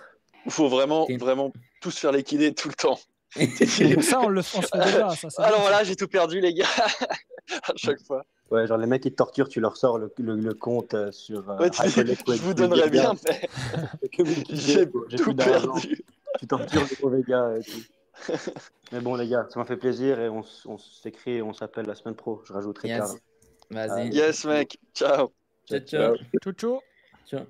Il faut vraiment, T'es- vraiment tous faire liquider tout le temps. Ça, on se fait déjà. Ça, c'est Alors bien, voilà, j'ai tout perdu, les gars, à chaque fois. Ouais, genre les mecs qui te torturent, tu leur sors le compte sur Ouais, tu dis, Hyperliquid je vous donnerais bien, mais que 1000 j'ai j'ai tout plus d'argent. perdu. Tu tortures les mauvais gars et tout. Mais bon, les gars, ça m'a fait plaisir et on s'écrit et on s'appelle la semaine pro. Je rajouterai Yes. Karl. Vas-y. Yes, mec. Ciao. Ciao, ciao. Ciao, ciao. Ciao.